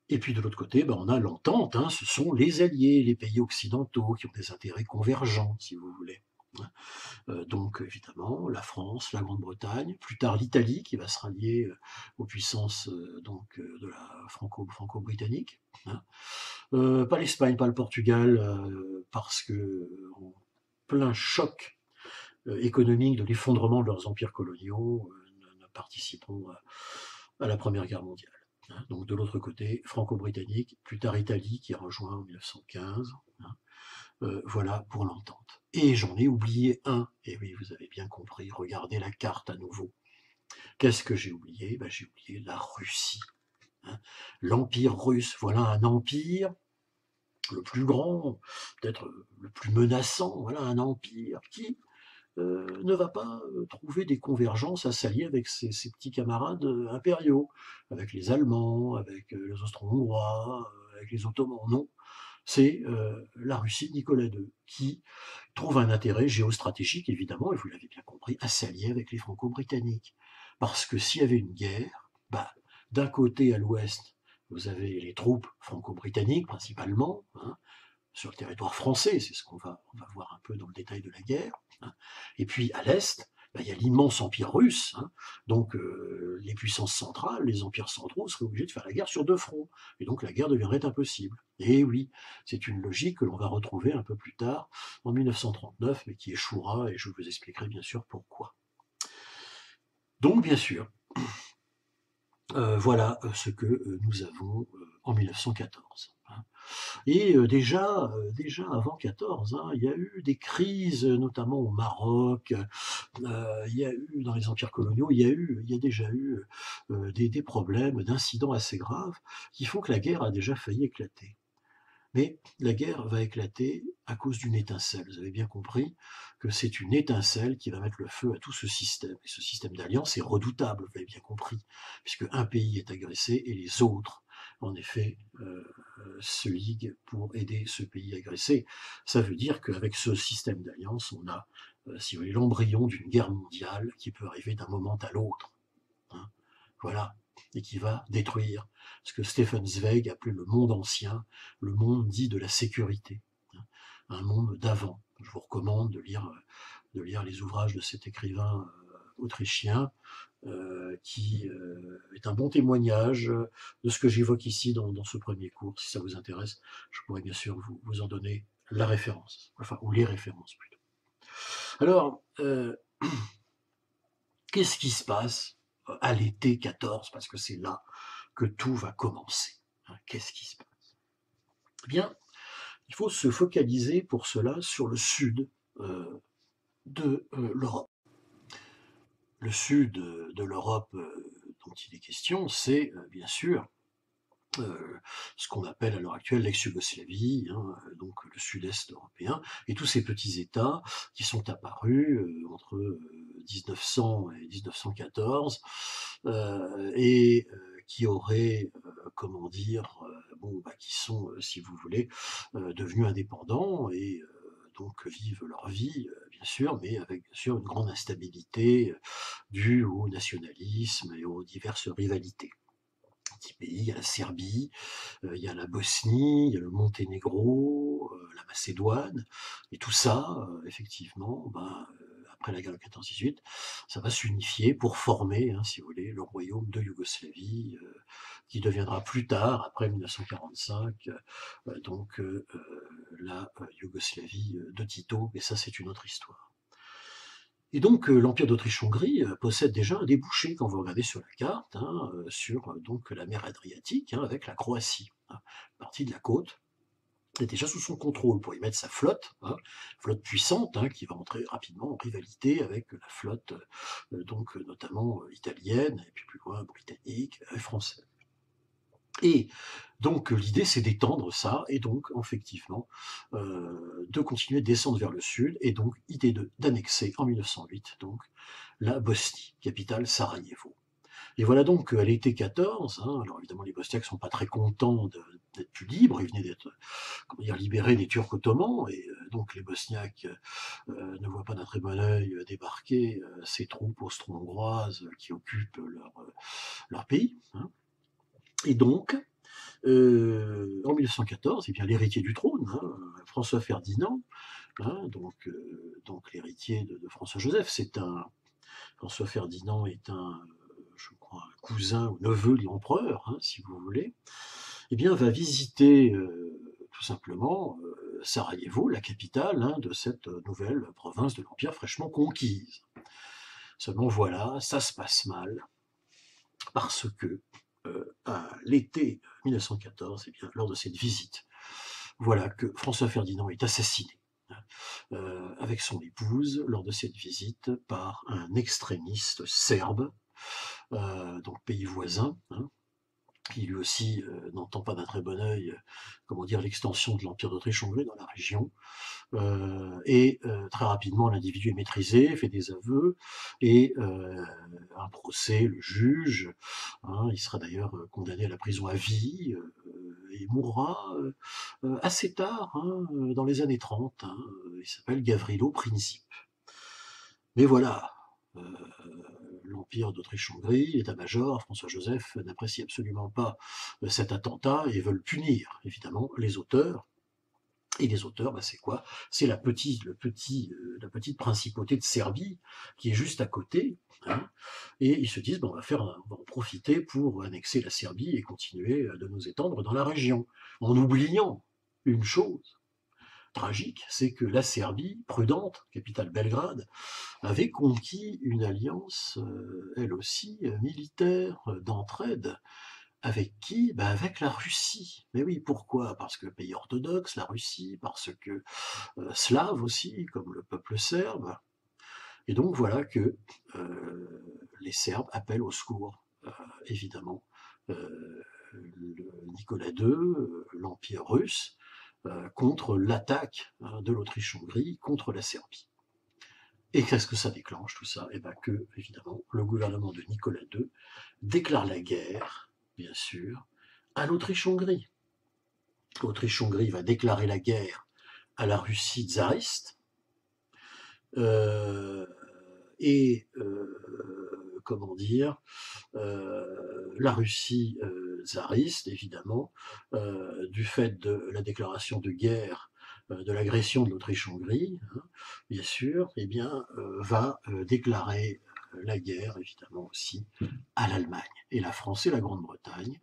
Et puis de l'autre côté, ben, on a l'entente, hein, ce sont les alliés, les pays occidentaux qui ont des intérêts convergents, si vous voulez. Donc évidemment, la France, la Grande-Bretagne, plus tard l'Italie qui va se rallier aux puissances de la franco-britannique. Hein. Pas l'Espagne, pas le Portugal, parce que en plein choc économique de l'effondrement de leurs empires coloniaux, ne participeront à la Première Guerre mondiale. Hein. Donc de l'autre côté, franco-britannique, plus tard Italie qui a rejoint en 1915. Hein. Voilà pour l'entente. Et j'en ai oublié un. Et oui, vous avez bien compris, regardez la carte à nouveau. Qu'est-ce que j'ai oublié? Ben, j'ai oublié la Russie. Hein. L'Empire russe, voilà un empire, le plus grand, peut-être le plus menaçant, voilà un empire qui ne va pas trouver des convergences à s'allier avec ses petits camarades impériaux, avec les Allemands, avec les Austro-Hongrois, avec les Ottomans. Non, c'est la Russie de Nicolas II, qui trouve un intérêt géostratégique, évidemment, et vous l'avez bien compris, à s'allier avec les Franco-Britanniques. Parce que s'il y avait une guerre, bah, d'un côté à l'ouest, vous avez les troupes franco-britanniques principalement, hein, sur le territoire français, c'est ce qu'on va voir un peu dans le détail de la guerre. Hein. Et puis à l'est, bah, il y a l'immense empire russe, hein. Donc les puissances centrales, les empires centraux seraient obligés de faire la guerre sur deux fronts, et donc la guerre deviendrait impossible. Et oui, c'est une logique que l'on va retrouver un peu plus tard, en 1939, mais qui échouera, et je vous expliquerai bien sûr pourquoi. Donc bien sûr, voilà ce que nous avons en 1914. Hein. Et déjà avant 14, hein, il y a eu des crises, notamment au Maroc, il y a eu dans les empires coloniaux, il y a déjà eu des problèmes, d'incidents assez graves qui font que la guerre a déjà failli éclater. Mais la guerre va éclater à cause d'une étincelle. Vous avez bien compris que c'est une étincelle qui va mettre le feu à tout ce système. Et ce système d'alliance est redoutable, vous l'avez bien compris, puisque un pays est agressé et les autres, en effet, se liguent pour aider ce pays agressé. Ça veut dire qu'avec ce système d'alliance, on a, si vous voulez, l'embryon d'une guerre mondiale qui peut arriver d'un moment à l'autre. Hein. Voilà, et qui va détruire ce que Stefan Zweig appelait le monde ancien, le monde dit de la sécurité, hein, un monde d'avant. Je vous recommande de lire les ouvrages de cet écrivain autrichien, qui est un bon témoignage de ce que j'évoque ici dans ce premier cours. Si ça vous intéresse, je pourrais bien sûr vous en donner la référence, enfin, ou les références plutôt. Alors, qu'est-ce qui se passe à l'été 14, parce que c'est là que tout va commencer. Hein, qu'est-ce qui se passe? Eh bien, il faut se focaliser pour cela sur le sud de l'Europe. Le sud de l'Europe dont il est question, c'est bien sûr ce qu'on appelle à l'heure actuelle l'ex-Yougoslavie, hein, donc le sud-est européen, et tous ces petits États qui sont apparus entre 1900 et 1914, et qui auraient, comment dire, qui sont, si vous voulez, devenus indépendants et donc vivent leur vie, bien sûr, mais avec bien sûr une grande instabilité due au nationalisme et aux diverses rivalités. Petit pays, il y a la Serbie, il y a la Bosnie, il y a le Monténégro, la Macédoine, et tout ça, effectivement, après la guerre de 14-18, ça va s'unifier pour former, hein, si vous voulez, le royaume de Yougoslavie, qui deviendra plus tard, après 1945, la Yougoslavie de Tito, mais ça c'est une autre histoire. Et donc l'Empire d'Autriche-Hongrie possède déjà un débouché, quand vous regardez sur la carte, hein, sur donc la mer Adriatique, hein, avec la Croatie. Hein. Une partie de la côte est déjà sous son contrôle pour y mettre sa flotte, hein, flotte puissante, hein, qui va entrer rapidement en rivalité avec la flotte, donc notamment italienne, et puis plus loin britannique et française. Et donc l'idée c'est d'étendre ça, et donc effectivement de continuer de descendre vers le sud, et donc idée d'annexer en 1908 donc la Bosnie, capitale Sarajevo. Et voilà donc qu'à l'été 14, hein, alors évidemment les Bosniaques sont pas très contents d'être plus libres, ils venaient d'être libérés des Turcs ottomans, et donc les Bosniaques ne voient pas d'un très bon œil débarquer ces troupes austro-hongroises qui occupent leur pays. Hein. Et donc, en 1914, eh bien, l'héritier du trône, hein, François Ferdinand, hein, donc l'héritier de François Joseph, François Ferdinand est je crois, un cousin ou neveu de l'empereur, hein, si vous voulez, eh bien, va visiter tout simplement Sarajevo, la capitale, hein, de cette nouvelle province de l'Empire fraîchement conquise. Seulement voilà, ça se passe mal, parce que à l'été 1914, eh bien, lors de cette visite, voilà que François Ferdinand est assassiné avec son épouse lors de cette visite par un extrémiste serbe, donc pays voisin, hein, qui lui aussi n'entend pas d'un très bon œil, comment dire, l'extension de l'Empire d'Autriche-Hongrie dans la région. Et très rapidement, l'individu est maîtrisé, fait des aveux, et un procès le juge. Hein, il sera d'ailleurs condamné à la prison à vie, et mourra assez tard, hein, dans les années 30. Hein, il s'appelle Gavrilo Princip. Mais voilà, l'Empire d'Autriche-Hongrie, l'état-major, François-Joseph n'apprécie absolument pas cet attentat et veulent punir, évidemment, les auteurs. Et les auteurs, bah, c'est quoi? C'est la petite principauté de Serbie qui est juste à côté. Hein, et ils se disent, bah, on va en profiter pour annexer la Serbie et continuer de nous étendre dans la région, en oubliant une chose tragique, c'est que la Serbie, prudente, capitale Belgrade, avait conquis une alliance, elle aussi, militaire, d'entraide. Avec qui? Ben avec la Russie. Mais oui, pourquoi? Parce que pays orthodoxe, la Russie, parce que slave aussi, comme le peuple serbe. Et donc voilà que les Serbes appellent au secours, évidemment, Nicolas II, l'Empire russe, contre l'attaque, hein, de l'Autriche-Hongrie contre la Serbie. Et qu'est-ce que ça déclenche tout ça? Eh bien que, évidemment, le gouvernement de Nicolas II déclare la guerre, bien sûr, à l'Autriche-Hongrie. L'Autriche-Hongrie va déclarer la guerre à la Russie tsariste, euh, et comment dire, la Russie tsariste, évidemment, du fait de la déclaration de guerre, de l'agression de l'Autriche-Hongrie, hein, bien sûr, eh bien, va déclarer la guerre, évidemment aussi, à l'Allemagne. Et la France et la Grande-Bretagne,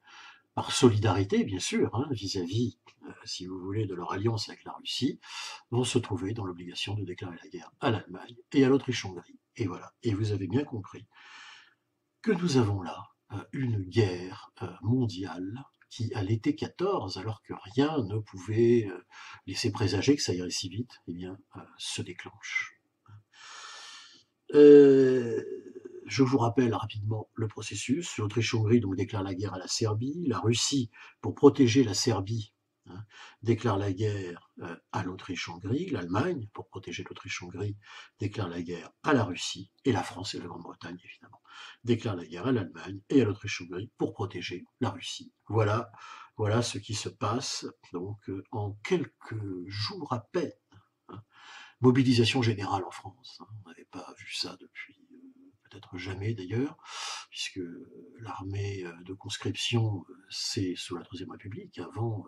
par solidarité, bien sûr, hein, vis-à-vis, si vous voulez, de leur alliance avec la Russie, vont se trouver dans l'obligation de déclarer la guerre à l'Allemagne et à l'Autriche-Hongrie. Et voilà. Et vous avez bien compris que nous avons là une guerre mondiale qui, à l'été 14, alors que rien ne pouvait laisser présager que ça irait si vite, eh bien, se déclenche. Je vous rappelle rapidement le processus. L'Autriche-Hongrie donc déclare la guerre à la Serbie. La Russie, pour protéger la Serbie, hein, déclare la guerre à l'Autriche-Hongrie. L'Allemagne, pour protéger l'Autriche-Hongrie, déclare la guerre à la Russie. Et la France et la Grande-Bretagne, évidemment, déclarent la guerre à l'Allemagne et à l'Autriche-Hongrie pour protéger la Russie. Voilà, voilà ce qui se passe donc en quelques jours à peine. Hein. Mobilisation générale en France. Hein. On n'avait pas vu ça depuis peut-être jamais d'ailleurs, puisque l'armée de conscription, c'est sous la Troisième République. Avant,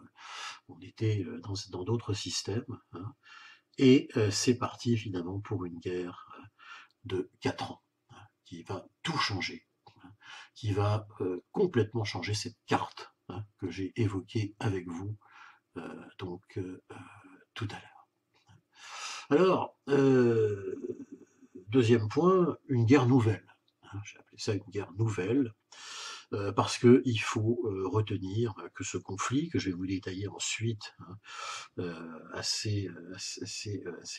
on était dans d'autres systèmes. Hein. Et c'est parti évidemment pour une guerre de 4 ans, hein, qui va tout changer, hein, qui va complètement changer cette carte, hein, que j'ai évoquée avec vous tout à l'heure. Alors, Deuxième point, une guerre nouvelle. Hein, j'ai appelé ça une guerre nouvelle, parce qu'il faut retenir que ce conflit, que je vais vous détailler ensuite, hein, assez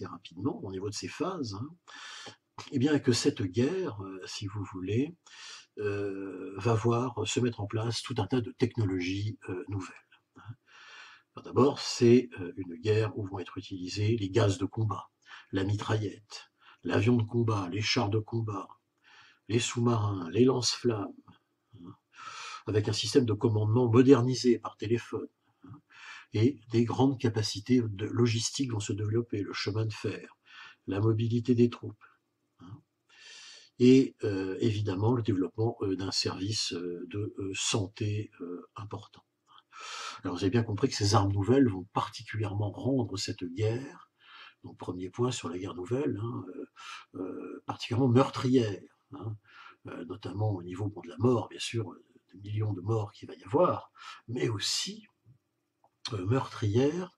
rapidement au niveau de ses phases, hein, et bien que cette guerre, si vous voulez, va voir se mettre en place tout un tas de technologies nouvelles. Hein. D'abord, c'est une guerre où vont être utilisés les gaz de combat, la mitraillette, l'avion de combat, les chars de combat, les sous-marins, les lance-flammes, hein, avec un système de commandement modernisé par téléphone, hein, et des grandes capacités de logistique vont se développer, le chemin de fer, la mobilité des troupes, hein, et évidemment le développement d'un service de santé important. Alors vous avez bien compris que ces armes nouvelles vont particulièrement rendre cette guerre, donc premier point sur la guerre nouvelle, hein, particulièrement meurtrière, hein, notamment au niveau de la mort, bien sûr, des millions de morts qu'il va y avoir, mais aussi meurtrière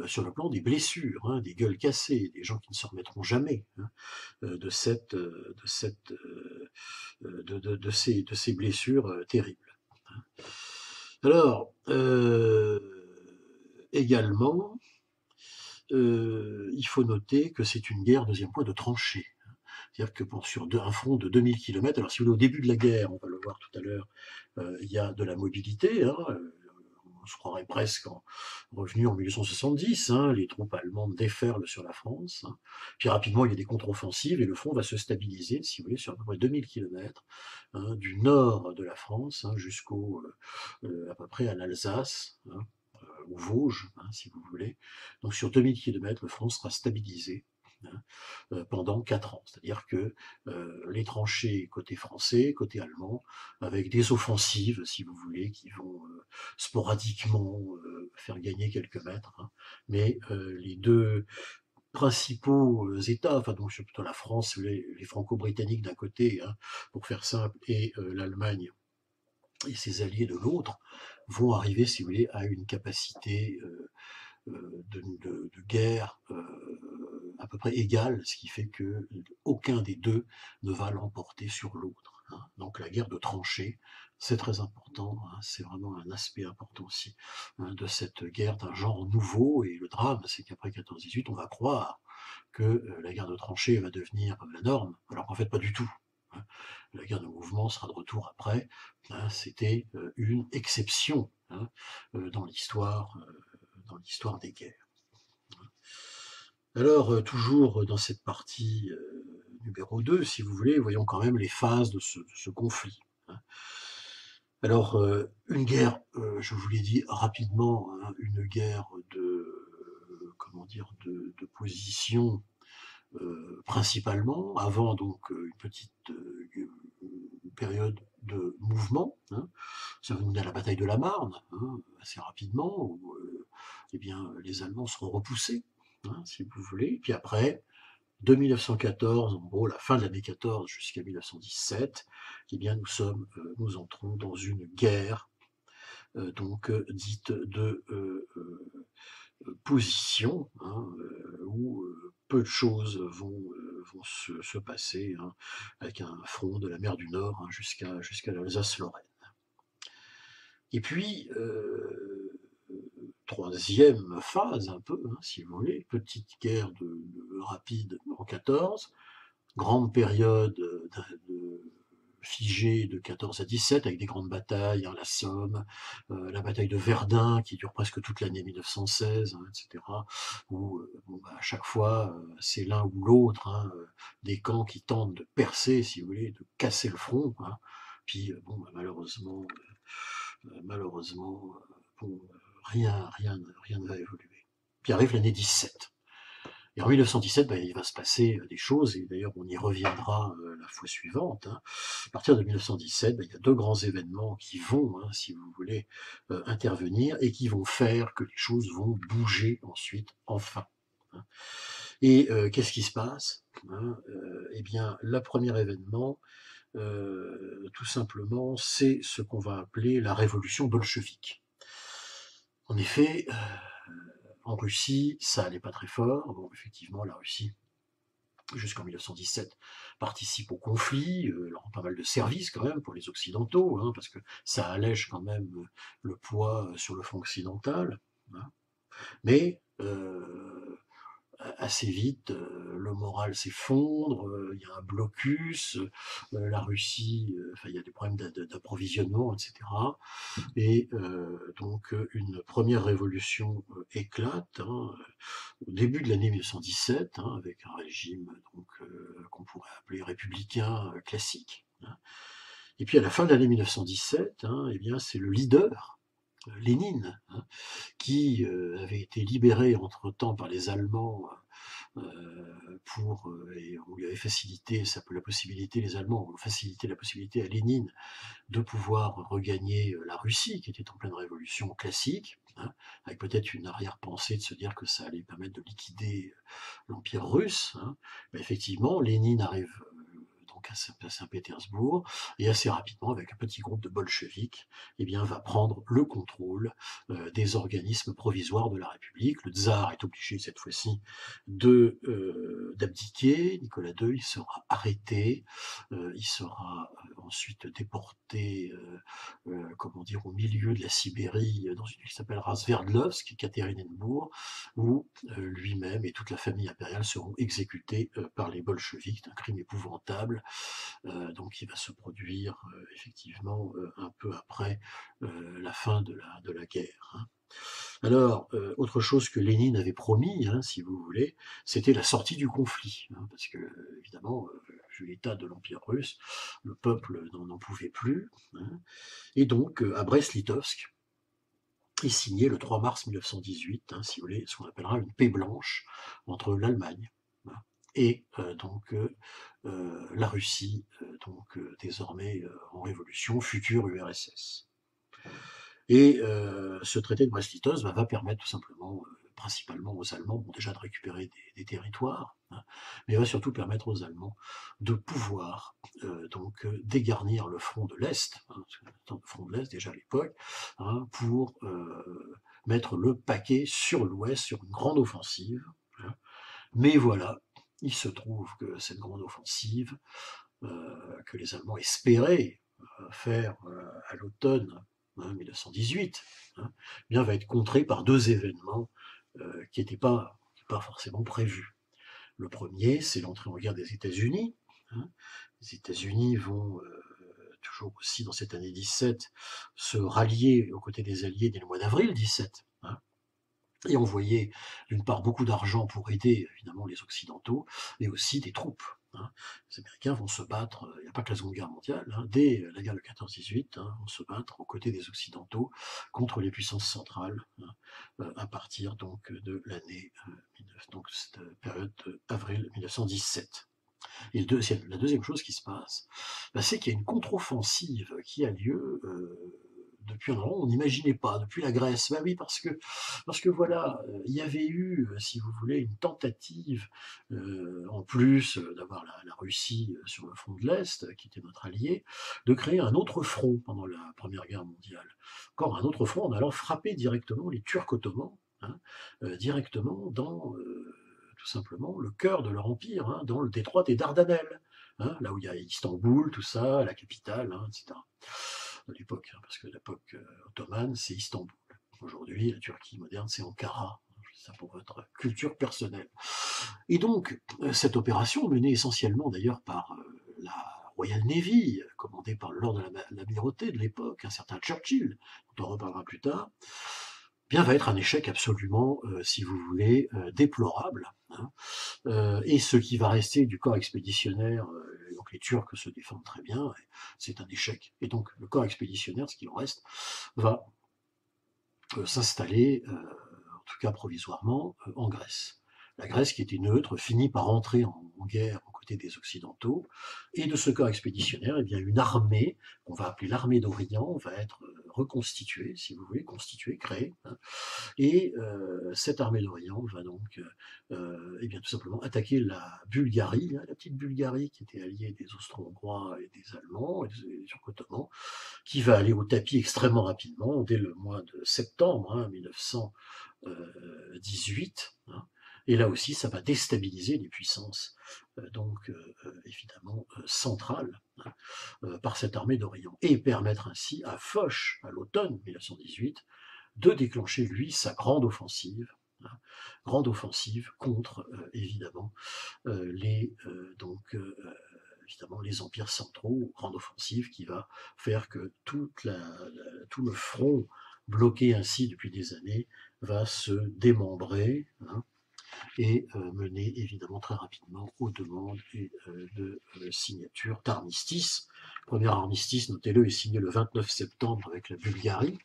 sur le plan des blessures, hein, des gueules cassées, des gens qui ne se remettront jamais, hein, de ces blessures terribles. Hein. Alors, également, il faut noter que c'est une guerre, deuxième point, de tranchées. C'est-à-dire que sur un front de 2000 km, alors si vous voulez, au début de la guerre, on va le voir tout à l'heure, il y a de la mobilité, hein, on se croirait presque revenu en 1870, hein, les troupes allemandes déferlent sur la France, hein. Puis rapidement il y a des contre-offensives et le front va se stabiliser, si vous voulez, sur à peu près 2000 km, hein, du nord de la France, hein, jusqu'au à peu près à l'Alsace, hein, ou Vosges, hein, si vous voulez. Donc sur 2000 km, le front sera stabilisé, hein, pendant 4 ans. C'est-à-dire que les tranchées côté français, côté allemand, avec des offensives, si vous voulez, qui vont sporadiquement faire gagner quelques mètres, hein. Mais les deux principaux États, enfin donc surtout la France, les franco-britanniques d'un côté, hein, pour faire simple, et l'Allemagne et ses alliés de l'autre, vont arriver, si vous voulez, à une capacité de guerre à peu près égale, ce qui fait que aucun des deux ne va l'emporter sur l'autre. Hein. Donc la guerre de tranchées, c'est très important, hein, c'est vraiment un aspect important aussi, hein, de cette guerre d'un genre nouveau, et le drame, c'est qu'après 14-18, on va croire que la guerre de tranchées va devenir la norme, alors qu'en fait pas du tout. Hein. La guerre de mouvement sera de retour après, hein, c'était une exception, hein, dans l'histoire des guerres. Alors, toujours dans cette partie numéro 2, si vous voulez, voyons quand même les phases de ce conflit. Hein. Alors, une guerre, je vous l'ai dit rapidement, hein, une guerre comment dire, de position principalement, avant donc une petite période de mouvement. Hein. Ça va nous mener à la bataille de la Marne, hein, assez rapidement, où eh bien, les Allemands seront repoussés, hein, si vous voulez. Puis après, de 1914, en gros, la fin de l'année 14 jusqu'à 1917, eh bien, nous entrons dans une guerre donc dite de position, hein, où peu de choses vont se passer, hein, avec un front de la mer du Nord, hein, jusqu'à l'Alsace-Lorraine. Et puis, troisième phase un peu, hein, si vous voulez, petite guerre rapide en 14, grande période figée de 14 à 17 avec des grandes batailles, hein, la Somme, la bataille de Verdun qui dure presque toute l'année 1916, hein, etc. Où bon, bah, à chaque fois c'est l'un ou l'autre, hein, des camps qui tentent de percer, si vous voulez, de casser le front. Hein. Puis bon, bah, malheureusement, bon, rien ne va évoluer. Puis arrive l'année 17. Et en 1917, ben, il va se passer des choses, et d'ailleurs on y reviendra la fois suivante. Hein. À partir de 1917, ben, il y a deux grands événements qui vont, hein, si vous voulez, intervenir, et qui vont faire que les choses vont bouger ensuite, enfin. Hein. Et qu'est-ce qui se passe, hein, eh bien, le premier événement, tout simplement, c'est ce qu'on va appeler la révolution bolchevique. En effet, en Russie, ça allait pas très fort. Bon, effectivement, la Russie jusqu'en 1917, participe au conflit, leur rend pas mal de services quand même pour les Occidentaux, hein, parce que ça allège quand même le poids sur le front occidental. Hein. Mais assez vite, le moral s'effondre, il y a un blocus, la Russie, enfin il y a des problèmes d'approvisionnement, etc. Et donc une première révolution éclate, hein, au début de l'année 1917, hein, avec un régime donc qu'on pourrait appeler républicain classique. Hein. Et puis à la fin de l'année 1917, hein, eh bien c'est le leader, Lénine, hein, qui avait été libéré entre-temps par les Allemands et on lui avait facilité la possibilité, les Allemands ont facilité la possibilité à Lénine de pouvoir regagner la Russie, qui était en pleine révolution classique, hein, avec peut-être une arrière-pensée de se dire que ça allait permettre de liquider l'Empire russe. Hein. Mais effectivement, Lénine arrive donc à Saint-Pétersbourg, et assez rapidement, avec un petit groupe de bolcheviks, eh bien, va prendre le contrôle des organismes provisoires de la République. Le tsar est obligé cette fois-ci d'abdiquer. Nicolas II, il sera arrêté, il sera ensuite déporté, comment dire, au milieu de la Sibérie, dans une ville qui s'appellera Sverdlovsk, Ekaterinbourg, où lui-même et toute la famille impériale seront exécutés par les bolcheviks, un crime épouvantable, donc qui va se produire effectivement un peu après la fin de la guerre. Hein. Alors, autre chose que Lénine avait promis, hein, si vous voulez, c'était la sortie du conflit, hein, parce que évidemment, vu l'état de l'Empire russe, le peuple n'en pouvait plus. Hein. Et donc, à Brest-Litovsk, est signé le 3 mars 1918, hein, si vous voulez, ce qu'on appellera une paix blanche entre l'Allemagne, hein, et la Russie, désormais en révolution, future URSS. Et ce traité de Brest-Litovsk va permettre tout simplement, principalement aux Allemands, bon, déjà de récupérer des territoires, hein, mais va surtout permettre aux Allemands de pouvoir dégarnir le front de l'Est, hein, le front de l'Est déjà à l'époque, hein, pour mettre le paquet sur l'Ouest, sur une grande offensive. Hein. Mais voilà, il se trouve que cette grande offensive, que les Allemands espéraient faire à l'automne 1918, hein, bien va être contrée par deux événements qui n'étaient pas forcément prévus. Le premier, c'est l'entrée en guerre des États-Unis. Hein. Les États-Unis vont toujours aussi dans cette année 17 se rallier aux côtés des Alliés dès le mois d'avril 17. Hein, et envoyer d'une part beaucoup d'argent pour aider évidemment les Occidentaux, mais aussi des troupes. Hein. Les Américains vont se battre, il n'y a pas que la Seconde Guerre mondiale, hein, dès la guerre de 14-18, hein, vont se battre aux côtés des Occidentaux contre les puissances centrales, hein, à partir donc de l'année, donc cette période d'avril 1917. Et la deuxième chose qui se passe, bah, c'est qu'il y a une contre-offensive qui a lieu depuis un moment, on n'imaginait pas, depuis la Grèce. Bah oui, parce que voilà, il y avait eu, si vous voulez, une tentative, en plus d'avoir la Russie sur le front de l'Est, qui était notre allié, de créer un autre front pendant la Première Guerre mondiale. Encore un autre front en allant frapper directement les Turcs ottomans, hein, directement dans tout simplement le cœur de leur empire, hein, dans le détroit des Dardanelles, hein, là où il y a Istanbul, tout ça, la capitale, hein, etc. De l'époque, hein, parce que l'époque ottomane, c'est Istanbul. Aujourd'hui, la Turquie moderne, c'est Ankara. Ça pour votre culture personnelle. Et donc, cette opération, menée essentiellement d'ailleurs par la Royal Navy, commandée par le Lord de l'Amirauté de l'époque, un certain Churchill, dont on reparlera plus tard, bien va être un échec absolument, si vous voulez, déplorable. Hein. Et ce qui va rester du corps expéditionnaire, donc les Turcs se défendent très bien, c'est un échec. Et donc le corps expéditionnaire, ce qu'il en reste, va s'installer, en tout cas provisoirement, en Grèce. La Grèce, qui était neutre, finit par entrer en guerre aux côtés des Occidentaux, et de ce corps expéditionnaire, eh bien, une armée, qu'on va appeler l'armée d'Orient, va être reconstituée, si vous voulez, constituée, créée, hein, et cette armée d'Orient va donc eh bien, tout simplement attaquer la Bulgarie, hein, la petite Bulgarie qui était alliée des Austro-Hongrois et des Allemands et des Turcs ottomans, qui va aller au tapis extrêmement rapidement dès le mois de septembre 1918, hein, Et là aussi, ça va déstabiliser les puissances, évidemment, centrales, hein, par cette armée d'Orient, et permettre ainsi à Foch, à l'automne 1918, de déclencher, lui, sa hein, grande offensive contre, évidemment, évidemment, les empires centraux, grande offensive qui va faire que tout le front bloqué ainsi depuis des années va se démembrer, hein, et mener évidemment très rapidement aux demandes de signature d'armistice. Le premier armistice, notez-le, est signé le 29 septembre avec la Bulgarie,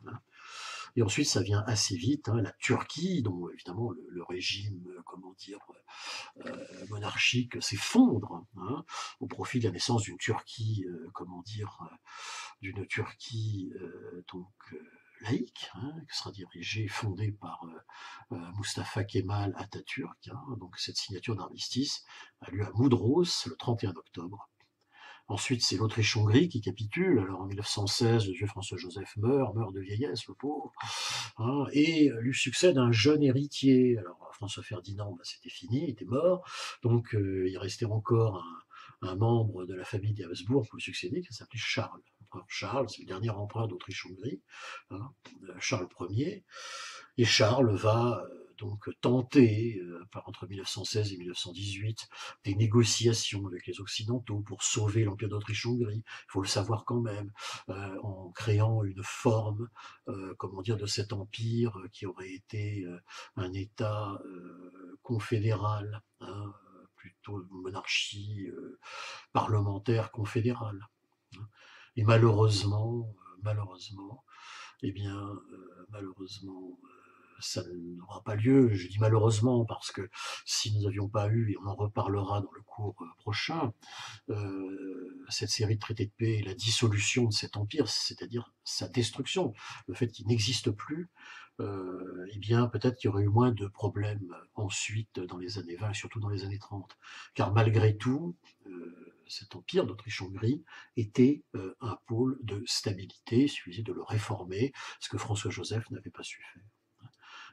hein. Et ensuite, ça vient assez vite, hein, la Turquie, dont évidemment le régime, comment dire, monarchique s'effondre, hein, au profit de la naissance d'une Turquie, d'une Turquie laïque, hein, qui sera dirigée, fondée par Mustafa Kemal Atatürk. Hein. Donc cette signature d'armistice a lieu à Mudros le 31 octobre. Ensuite, c'est l'Autriche-Hongrie qui capitule. Alors en 1916, le vieux François-Joseph meurt de vieillesse, le pauvre, hein, et lui succède un jeune héritier. Alors François Ferdinand, c'était fini, il était mort, donc il restait encore un membre de la famille des Habsbourg pour lui succéder, qui s'appelait Charles. Charles, c'est le dernier empereur d'Autriche-Hongrie, hein, Charles Ier, et Charles va donc tenter, entre 1916 et 1918, des négociations avec les Occidentaux pour sauver l'Empire d'Autriche-Hongrie, il faut le savoir quand même, en créant une forme, de cet empire qui aurait été un État confédéral, hein, plutôt une monarchie parlementaire confédérale. Hein. Et malheureusement, eh bien, ça n'aura pas lieu. Je dis malheureusement parce que si nous n'avions pas eu, et on en reparlera dans le cours prochain, cette série de traités de paix et la dissolution de cet empire, c'est-à-dire sa destruction, le fait qu'il n'existe plus, eh bien peut-être qu'il y aurait eu moins de problèmes ensuite dans les années 20 et surtout dans les années 30. Car malgré tout, cet empire d'Autriche-Hongrie était un pôle de stabilité, il suffisait de le réformer, ce que François-Joseph n'avait pas su faire.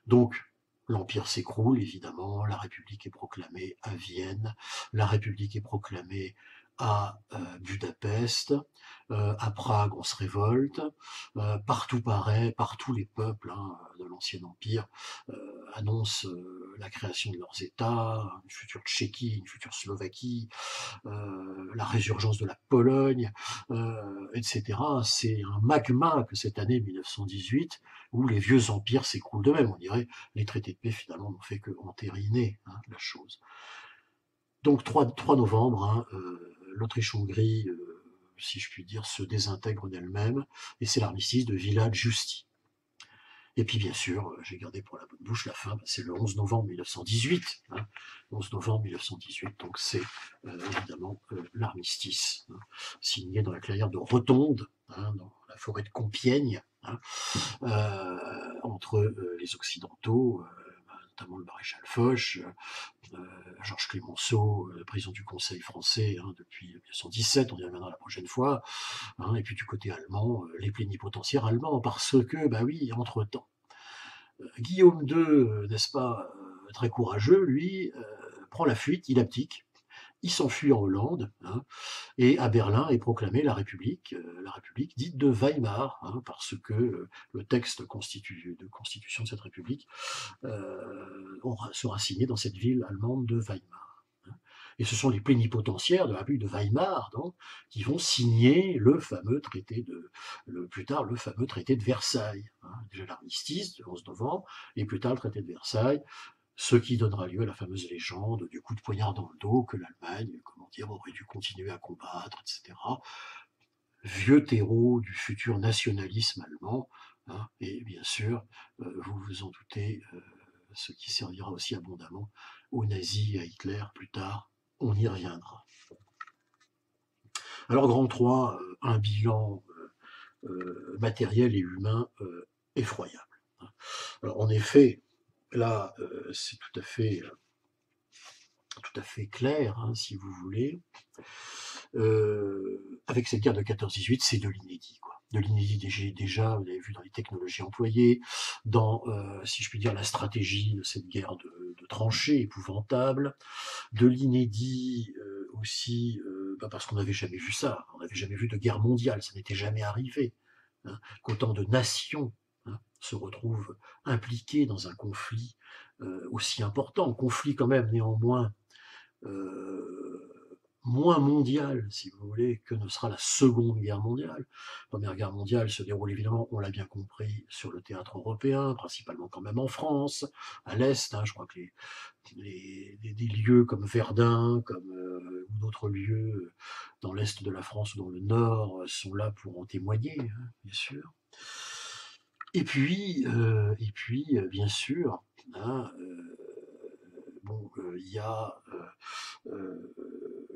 Donc, l'Empire s'écroule, évidemment, la République est proclamée à Vienne, la République est proclamée à Budapest, à Prague on se révolte, partout pareil, partout les peuples, hein, de l'ancien empire annoncent la création de leurs États, une future Tchéquie, une future Slovaquie, la résurgence de la Pologne, etc. C'est un magma que cette année 1918, où les vieux empires s'écroulent d'eux-mêmes. On dirait les traités de paix finalement n'ont fait que entériner, hein, la chose. Donc 3 novembre, hein, l'Autriche-Hongrie, si je puis dire, se désintègre d'elle-même, et c'est l'armistice de Villach Giusti. Et puis bien sûr, j'ai gardé pour la bonne bouche la fin, c'est le 11 novembre 1918, hein, 11 novembre 1918, donc c'est évidemment l'armistice, hein, signé dans la clairière de Rotonde, hein, dans la forêt de Compiègne, hein, entre les Occidentaux, notamment le maréchal Foch, Georges Clemenceau, président du Conseil français, hein, depuis 1917, on y reviendra la prochaine fois, hein, et puis du côté allemand, les plénipotentiaires allemands, parce que, bah oui, entre-temps, Guillaume II, n'est-ce pas, très courageux, lui, prend la fuite, il abdique, il s'enfuit en Hollande, hein, et à Berlin est proclamée la République dite de Weimar, hein, parce que le texte de constitution de cette République sera signé dans cette ville allemande de Weimar. Hein. Et ce sont les plénipotentiaires de la République de Weimar, donc, qui vont signer plus tard le fameux traité de Versailles. Hein. Déjà l'armistice, le 11 novembre, et plus tard le traité de Versailles, ce qui donnera lieu à la fameuse légende du coup de poignard dans le dos que l'Allemagne, aurait dû continuer à combattre, etc. Vieux terreau du futur nationalisme allemand, hein, et bien sûr, vous vous en doutez, ce qui servira aussi abondamment aux nazis et à Hitler plus tard, on y reviendra. Alors grand 3, un bilan matériel et humain effroyable. Alors en effet, là, c'est tout à fait clair, hein, si vous voulez. Avec cette guerre de 14-18, c'est de l'inédit, quoi. de l'inédit déjà, vous avez vu dans les technologies employées, dans, si je puis dire, la stratégie de cette guerre de tranchées épouvantable, de l'inédit aussi, parce qu'on n'avait jamais vu ça, on n'avait jamais vu de guerre mondiale, ça n'était jamais arrivé, hein, qu'autant de nations se retrouvent impliquées dans un conflit aussi important, conflit quand même néanmoins euh, moins mondial, si vous voulez, que ne sera la Seconde Guerre mondiale. La Première Guerre mondiale se déroule évidemment, on l'a bien compris, sur le théâtre européen, principalement quand même en France, à l'Est. Je crois que des lieux comme Verdun, comme ou d'autres lieux dans l'Est de la France ou dans le Nord sont là pour en témoigner, bien sûr. Et puis, bien sûr, il y a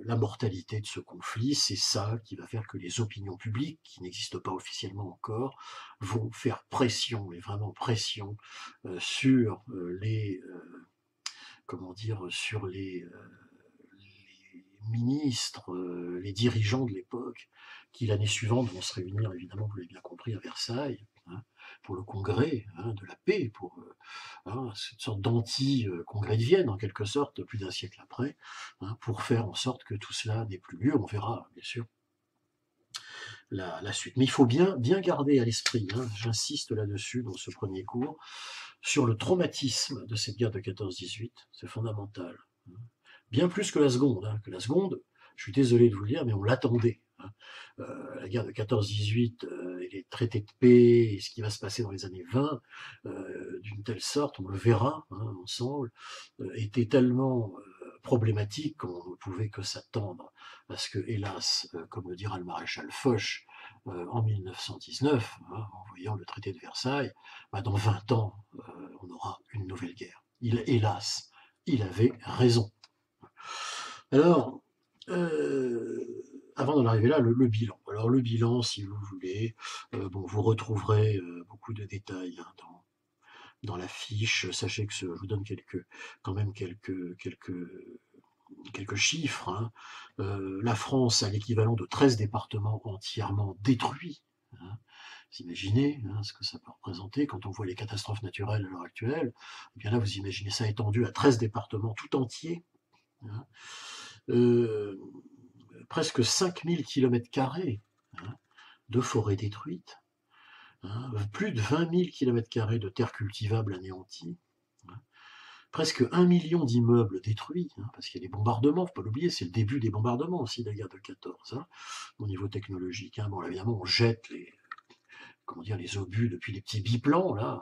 la mortalité de ce conflit, c'est ça qui va faire que les opinions publiques, qui n'existent pas officiellement encore, vont faire pression, mais vraiment pression, sur comment dire, sur les ministres, les dirigeants de l'époque, qui l'année suivante vont se réunir, évidemment, vous l'avez bien compris, à Versailles, pour le congrès de la paix, pour cette sorte d'anti-congrès de Vienne, en quelque sorte, plus d'un siècle après, pour faire en sorte que tout cela n'ait plus lieu. On verra, bien sûr, la suite. Mais il faut bien garder à l'esprit, j'insiste là-dessus dans ce premier cours, sur le traumatisme de cette guerre de 14-18, c'est fondamental. Bien plus que la seconde, je suis désolé de vous le dire, mais on l'attendait. La guerre de 14-18 et les traités de paix et ce qui va se passer dans les années 20, d'une telle sorte, on le verra ensemble, était tellement problématique qu'on ne pouvait que s'attendre à ce que, hélas, comme le dira le maréchal Foch en 1919, en voyant le traité de Versailles, dans 20 ans, on aura une nouvelle guerre. Hélas, il avait raison. Alors, avant d'en arriver là, le bilan. Alors le bilan, si vous voulez, vous retrouverez beaucoup de détails dans la fiche. Sachez que je vous donne quand même quelques chiffres. La France a l'équivalent de 13 départements entièrement détruits. Vous imaginez ce que ça peut représenter quand on voit les catastrophes naturelles à l'heure actuelle. Et bien là, vous imaginez ça étendu à 13 départements tout entiers. Presque 5000 km² de forêts détruites, plus de 20 000 km² de terres cultivables anéanties, presque 1 million d'immeubles détruits, parce qu'il y a des bombardements, il ne faut pas l'oublier, c'est le début des bombardements aussi de la guerre de 14, au niveau technologique. Bon, là, évidemment, on jette les obus depuis les petits biplans, là,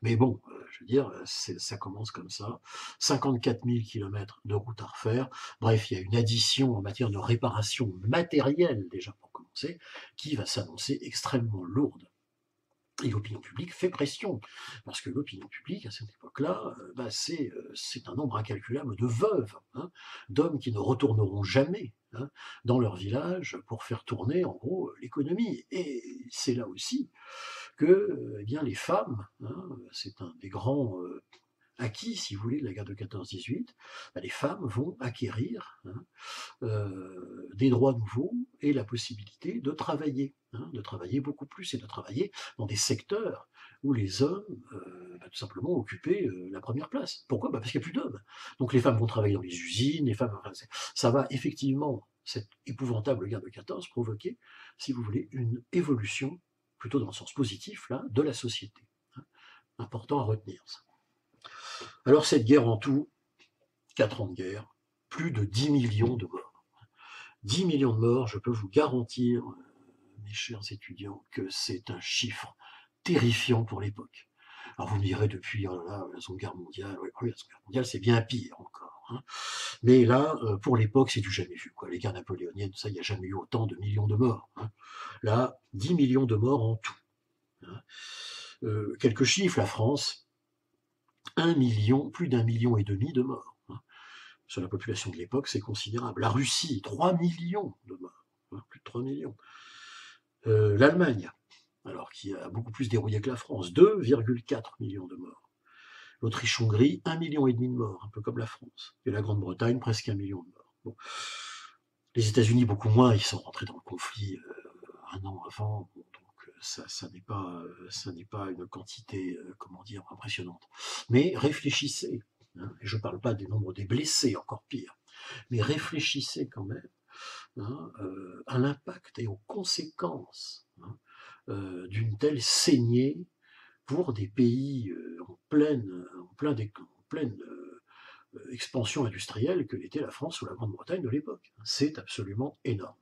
mais bon, je veux dire, ça commence comme ça. 54 000 km de routes à refaire. Bref, il y a une addition en matière de réparation matérielle, déjà pour commencer, qui va s'annoncer extrêmement lourde. Et l'opinion publique fait pression, parce que l'opinion publique, à cette époque-là, c'est un nombre incalculable de veuves, d'hommes qui ne retourneront jamais dans leur village pour faire tourner, en gros, l'économie. Et c'est là aussi que les femmes, c'est un des grands acquis, si vous voulez, de la guerre de 14-18, les femmes vont acquérir des droits nouveaux et la possibilité de travailler beaucoup plus et de travailler dans des secteurs où les hommes, tout simplement, occupaient la première place. Pourquoi ? Parce qu'il n'y a plus d'hommes. Donc les femmes vont travailler dans les usines, ça va effectivement, cette épouvantable guerre de 14, provoquer, si vous voulez, une évolution, plutôt dans le sens positif, là, de la société. Important à retenir ça. Alors cette guerre en tout, 4 ans de guerre, plus de 10 millions de morts. 10 millions de morts, je peux vous garantir, mes chers étudiants, que c'est un chiffre terrifiant pour l'époque. Alors vous me direz depuis la Seconde Guerre mondiale, oui, la Seconde Guerre mondiale c'est bien pire encore. Mais là, pour l'époque, c'est du jamais vu. Les guerres napoléoniennes, ça, il n'y a jamais eu autant de millions de morts. Là, 10 millions de morts en tout. Quelques chiffres, la France, plus d'1,5 million de morts. Sur la population de l'époque, c'est considérable. La Russie, 3 millions de morts, plus de 3 millions. L'Allemagne, alors qui a beaucoup plus dérouillé que la France, 2,4 millions de morts. L'Autriche-Hongrie, 1,5 million de morts, un peu comme la France. Et la Grande-Bretagne, presque 1 million de morts. Bon. Les États-Unis, beaucoup moins, ils sont rentrés dans le conflit un an avant, donc ça n'est pas une quantité, comment dire, impressionnante. Mais réfléchissez, hein, et je ne parle pas du nombre des blessés, encore pire, mais réfléchissez quand même, hein, à l'impact et aux conséquences, hein, d'une telle saignée pour des pays en pleine expansion industrielle que l'était la France ou la Grande-Bretagne de l'époque. C'est absolument énorme.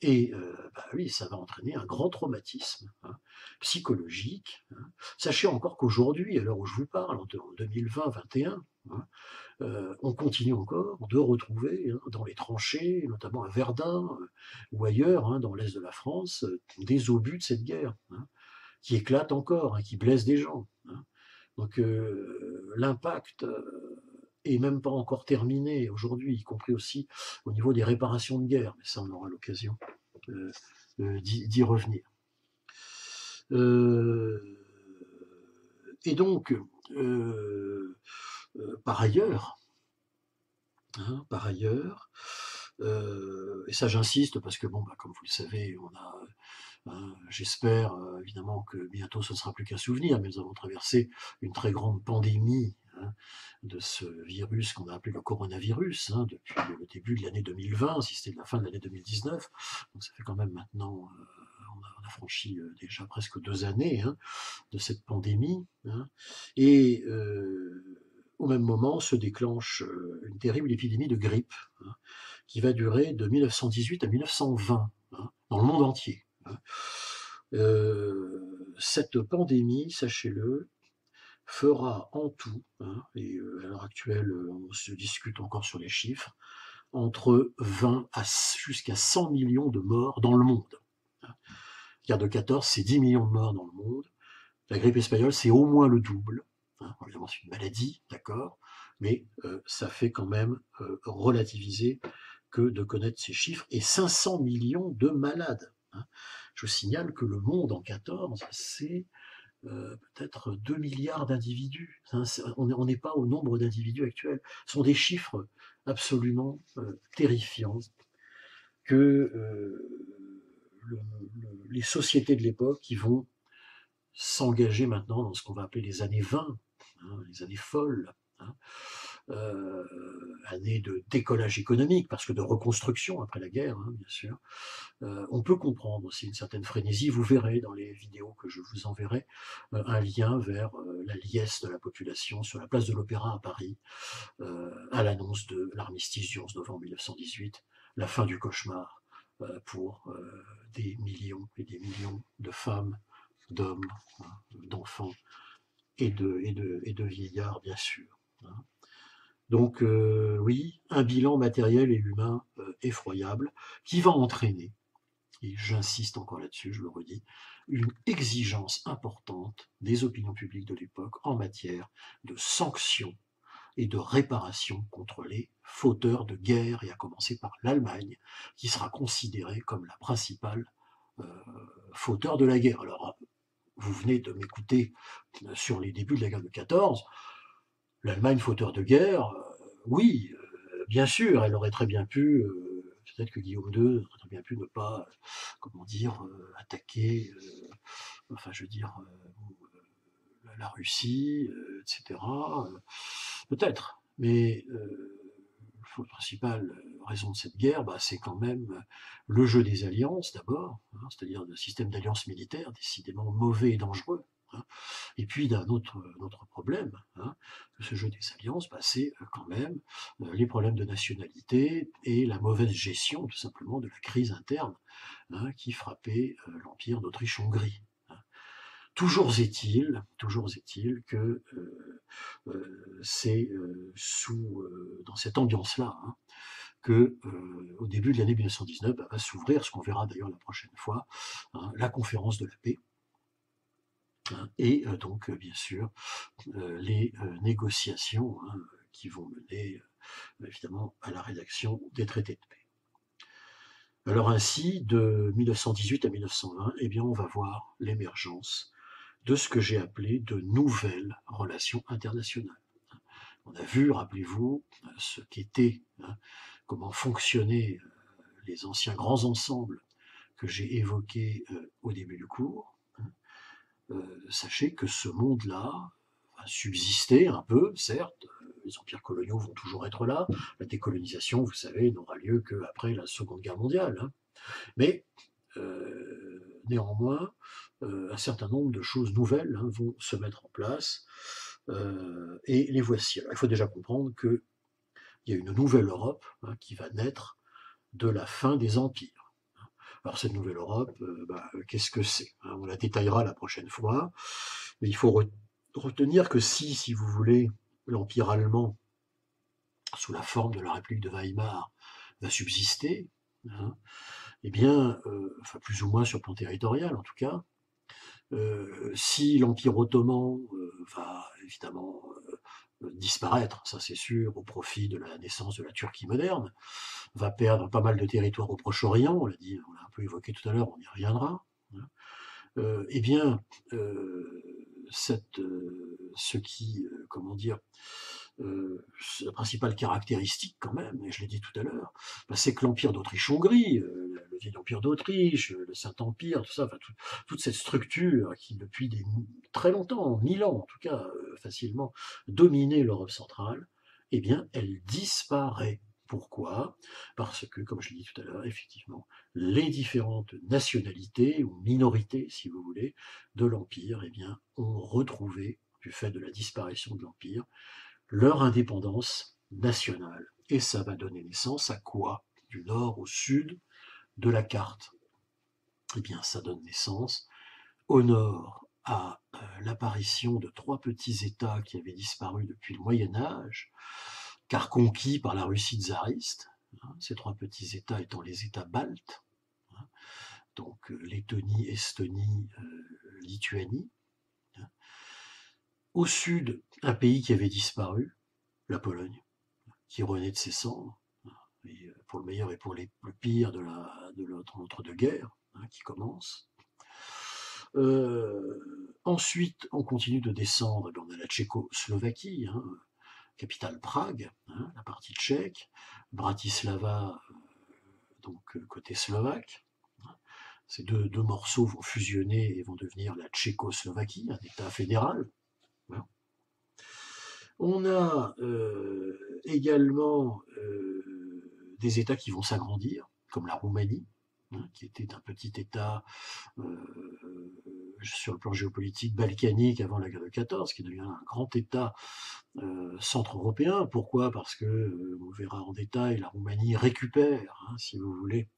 Et bah oui, ça va entraîner un grand traumatisme, hein, psychologique, hein. Sachez encore qu'aujourd'hui, à l'heure où je vous parle, en 2020-21, hein, on continue encore de retrouver, hein, dans les tranchées, notamment à Verdun ou ailleurs, hein, dans l'est de la France, des obus de cette guerre, hein, qui éclatent encore, hein, qui blessent des gens, hein. Donc l'impact est même pas encore terminé aujourd'hui, y compris aussi au niveau des réparations de guerre, mais ça on aura l'occasion euh, d'y revenir. Euh, et donc, par ailleurs, hein, et ça j'insiste parce que bon, bah, comme vous le savez, on a j'espère évidemment que bientôt ce ne sera plus qu'un souvenir, mais nous avons traversé une très grande pandémie, hein, de ce virus qu'on a appelé le coronavirus, hein, depuis le début de l'année 2020, si c'était de la fin de l'année 2019. Donc ça fait quand même maintenant, on a franchi déjà presque 2 années, hein, de cette pandémie, hein, et au même moment se déclenche une terrible épidémie de grippe, hein, qui va durer de 1918 à 1920, hein, dans le monde entier, hein. Cette pandémie, sachez-le, fera en tout, hein, et à l'heure actuelle, on se discute encore sur les chiffres, entre 20 à jusqu'à 100 millions de morts dans le monde. La guerre de 14, c'est 10 millions de morts dans le monde. La grippe espagnole, c'est au moins le double. Hein, évidemment, c'est une maladie, d'accord, mais ça fait quand même relativiser que de connaître ces chiffres, et 500 millions de malades, hein. Je signale que le monde en 14, c'est peut-être 2 milliards d'individus, hein. On n'est pas au nombre d'individus actuels. Ce sont des chiffres absolument terrifiants que les sociétés de l'époque qui vont s'engager maintenant dans ce qu'on va appeler les années 20, hein, les années folles, hein, années de décollage économique, parce que de reconstruction après la guerre, hein, bien sûr. On peut comprendre aussi une certaine frénésie. Vous verrez dans les vidéos que je vous enverrai un lien vers la liesse de la population sur la place de l'Opéra à Paris, à l'annonce de l'armistice du 11 novembre 1918, la fin du cauchemar pour des millions et des millions de femmes, d'hommes, hein, d'enfants et de vieillards, bien sûr, hein. Donc oui, un bilan matériel et humain effroyable qui va entraîner, et j'insiste encore là-dessus, je le redis, une exigence importante des opinions publiques de l'époque en matière de sanctions et de réparation contre les fauteurs de guerre, et à commencer par l'Allemagne, qui sera considérée comme la principale euh, fauteur de la guerre. Alors, vous venez de m'écouter sur les débuts de la guerre de 14, l'Allemagne fauteur de guerre, oui, bien sûr, elle aurait très bien pu, peut-être que Guillaume II aurait très bien pu ne pas, comment dire, attaquer, enfin je veux dire, la Russie, etc. Peut-être, mais la principale raison de cette guerre, bah, c'est quand même le jeu des alliances d'abord, hein, c'est-à-dire le système d'alliance militaire, décidément mauvais et dangereux, hein. Et puis d'un autre problème, hein, ce jeu des alliances, bah, c'est quand même les problèmes de nationalité et la mauvaise gestion tout simplement de la crise interne, hein, qui frappait l'Empire d'Autriche-Hongrie, hein. Toujours est-il que c'est dans cette ambiance-là, hein, que au début de l'année 1919 bah, va s'ouvrir, ce qu'on verra d'ailleurs la prochaine fois, hein, la conférence de la paix, hein, et donc bien sûr les négociations, hein, qui vont mener évidemment à la rédaction des traités de paix. Alors ainsi, de 1918 à 1920, eh bien, on va voir l'émergence de ce que j'ai appelé de nouvelles relations internationales. On a vu, rappelez-vous, ce qu'était, hein, comment fonctionnaient les anciens grands ensembles que j'ai évoquées au début du cours, sachez que ce monde-là va subsister un peu, certes, les empires coloniaux vont toujours être là, la décolonisation, vous savez, n'aura lieu qu'après la Seconde Guerre mondiale, hein. Mais néanmoins, un certain nombre de choses nouvelles vont se mettre en place, et les voici. Alors, il faut déjà comprendre qu'il y a une nouvelle Europe qui va naître de la fin des empires. Alors cette nouvelle Europe, qu'est-ce que c'est? On la détaillera la prochaine fois, mais il faut retenir que si vous voulez, l'Empire allemand, sous la forme de la République de Weimar, va subsister, hein, eh bien, enfin plus ou moins sur le plan territorial en tout cas, si l'Empire ottoman va évidemment disparaître, ça c'est sûr, au profit de la naissance de la Turquie moderne, va perdre pas mal de territoires au Proche-Orient, on l'a dit, on l'a un peu évoqué tout à l'heure, on y reviendra, hein. Eh bien, ce qui, comment dire, la principale caractéristique quand même, et je l'ai dit tout à l'heure, c'est que l'Empire d'Autriche-Hongrie, le vieil Empire d'Autriche, le Saint-Empire, tout ça, enfin, toute cette structure qui depuis très longtemps, 1000 ans en tout cas, facilement, dominait l'Europe centrale, eh bien, elle disparaît. Pourquoi? Parce que, comme je l'ai dit tout à l'heure, effectivement, les différentes nationalités, ou minorités, si vous voulez, de l'Empire, eh bien, ont retrouvé, du fait de la disparition de l'Empire, leur indépendance nationale. Et ça va donner naissance à quoi? Du nord au sud de la carte. Eh bien, ça donne naissance au nord à l'apparition de 3 petits États qui avaient disparu depuis le Moyen Âge, car conquis par la Russie tsariste, ces 3 petits États étant les États baltes, donc Lettonie, Estonie, Lituanie. Au sud, un pays qui avait disparu, la Pologne, qui renaît de ses cendres, et pour le meilleur et pour le pire de l'entre-deux-guerres qui commence. Ensuite, on continue de descendre, on a la Tchécoslovaquie, capitale Prague, la partie tchèque, Bratislava, donc côté slovaque. Ces deux morceaux vont fusionner et vont devenir la Tchécoslovaquie, un État fédéral. On a également des États qui vont s'agrandir, comme la Roumanie, qui était un petit État sur le plan géopolitique balkanique avant la guerre de 14, qui devient un grand État centre-européen. Pourquoi? Parce que, on verra en détail, la Roumanie récupère, si vous voulez,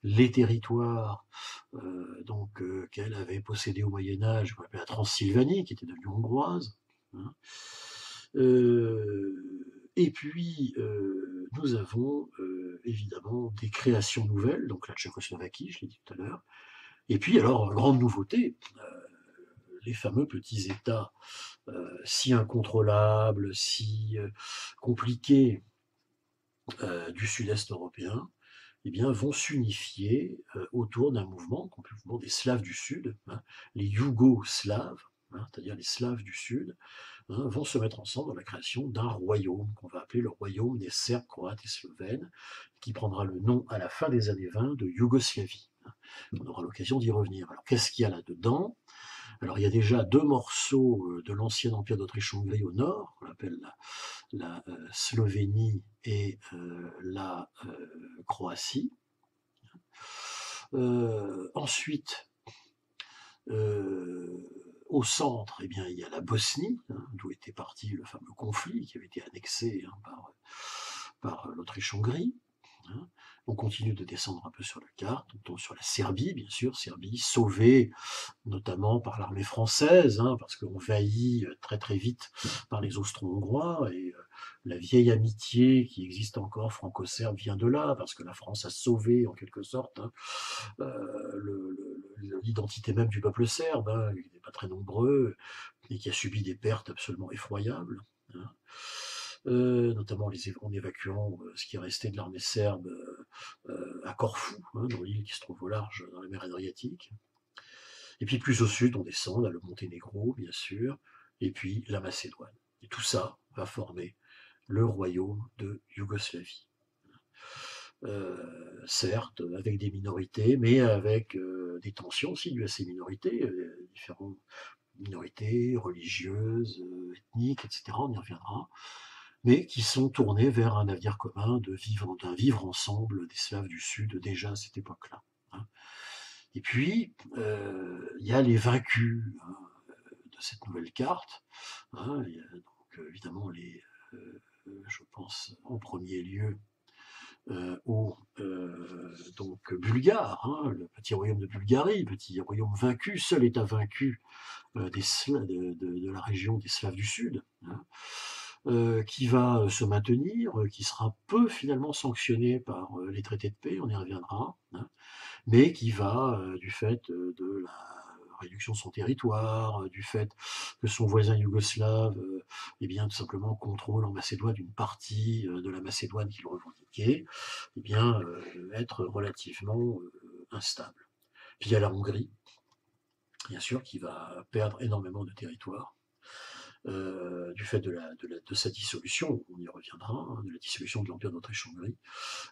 les territoires qu'elle avait possédés au Moyen-Âge, qu'on appelait la Transylvanie, qui était devenue hongroise. Et puis, nous avons évidemment des créations nouvelles, donc la Tchécoslovaquie, je l'ai dit tout à l'heure. Et puis, alors, grande nouveauté, les fameux petits États si incontrôlables, si compliqués du sud-est européen, eh bien, vont s'unifier autour d'un mouvement des Slaves du Sud, les Yougoslaves, c'est-à-dire les Slaves du Sud, vont se mettre ensemble dans la création d'un royaume qu'on va appeler le royaume des Serbes, Croates et Slovènes, qui prendra le nom à la fin des années 20 de Yougoslavie. On aura l'occasion d'y revenir. Alors qu'est-ce qu'il y a là-dedans? Alors il y a déjà 2 morceaux de l'ancien empire d'Autriche-Hongrie au nord, qu'on appelle la Slovénie et la Croatie. Ensuite, au centre, eh bien, il y a la Bosnie, d'où était parti le fameux conflit qui avait été annexé par l'Autriche-Hongrie. On continue de descendre un peu sur la carte, on tombe sur la Serbie, bien sûr, Serbie sauvée notamment par l'armée française, parce qu'envahie très très vite par les Austro-Hongrois, et la vieille amitié qui existe encore franco-serbe vient de là, parce que la France a sauvé en quelque sorte l'identité même du peuple serbe, qui n'était pas très nombreux, et qui a subi des pertes absolument effroyables. Notamment en évacuant ce qui restait de l'armée serbe à Corfou, dans l'île qui se trouve au large dans la mer Adriatique. Et puis plus au sud, on descend, on a le Monténégro, bien sûr, et puis la Macédoine. Et tout ça va former le royaume de Yougoslavie. certes, avec des minorités, mais avec des tensions aussi dues à ces minorités, différentes minorités religieuses, ethniques, etc., on y reviendra, mais qui sont tournées vers un avenir commun d'un vivre ensemble des Slaves du Sud déjà à cette époque-là. Hein. Et puis, il y a les vaincus, hein, de cette nouvelle carte. Hein. Il y a donc évidemment je pense en premier lieu aux donc Bulgares, hein, le petit royaume de Bulgarie, le petit royaume vaincu, seul État vaincu de la région des Slaves du Sud, hein, qui va se maintenir, qui sera peu finalement sanctionné par les traités de paix, on y reviendra, hein, mais qui va, du fait de la réduction de son territoire, du fait que son voisin yougoslave, eh bien, tout simplement contrôle en Macédoine une partie de la Macédoine qu'il revendiquait, eh bien, être relativement instable. Puis il y a la Hongrie, bien sûr, qui va perdre énormément de territoire. Du fait de sa dissolution, on y reviendra, hein, de la dissolution de l'Empire d'Autriche-Hongrie,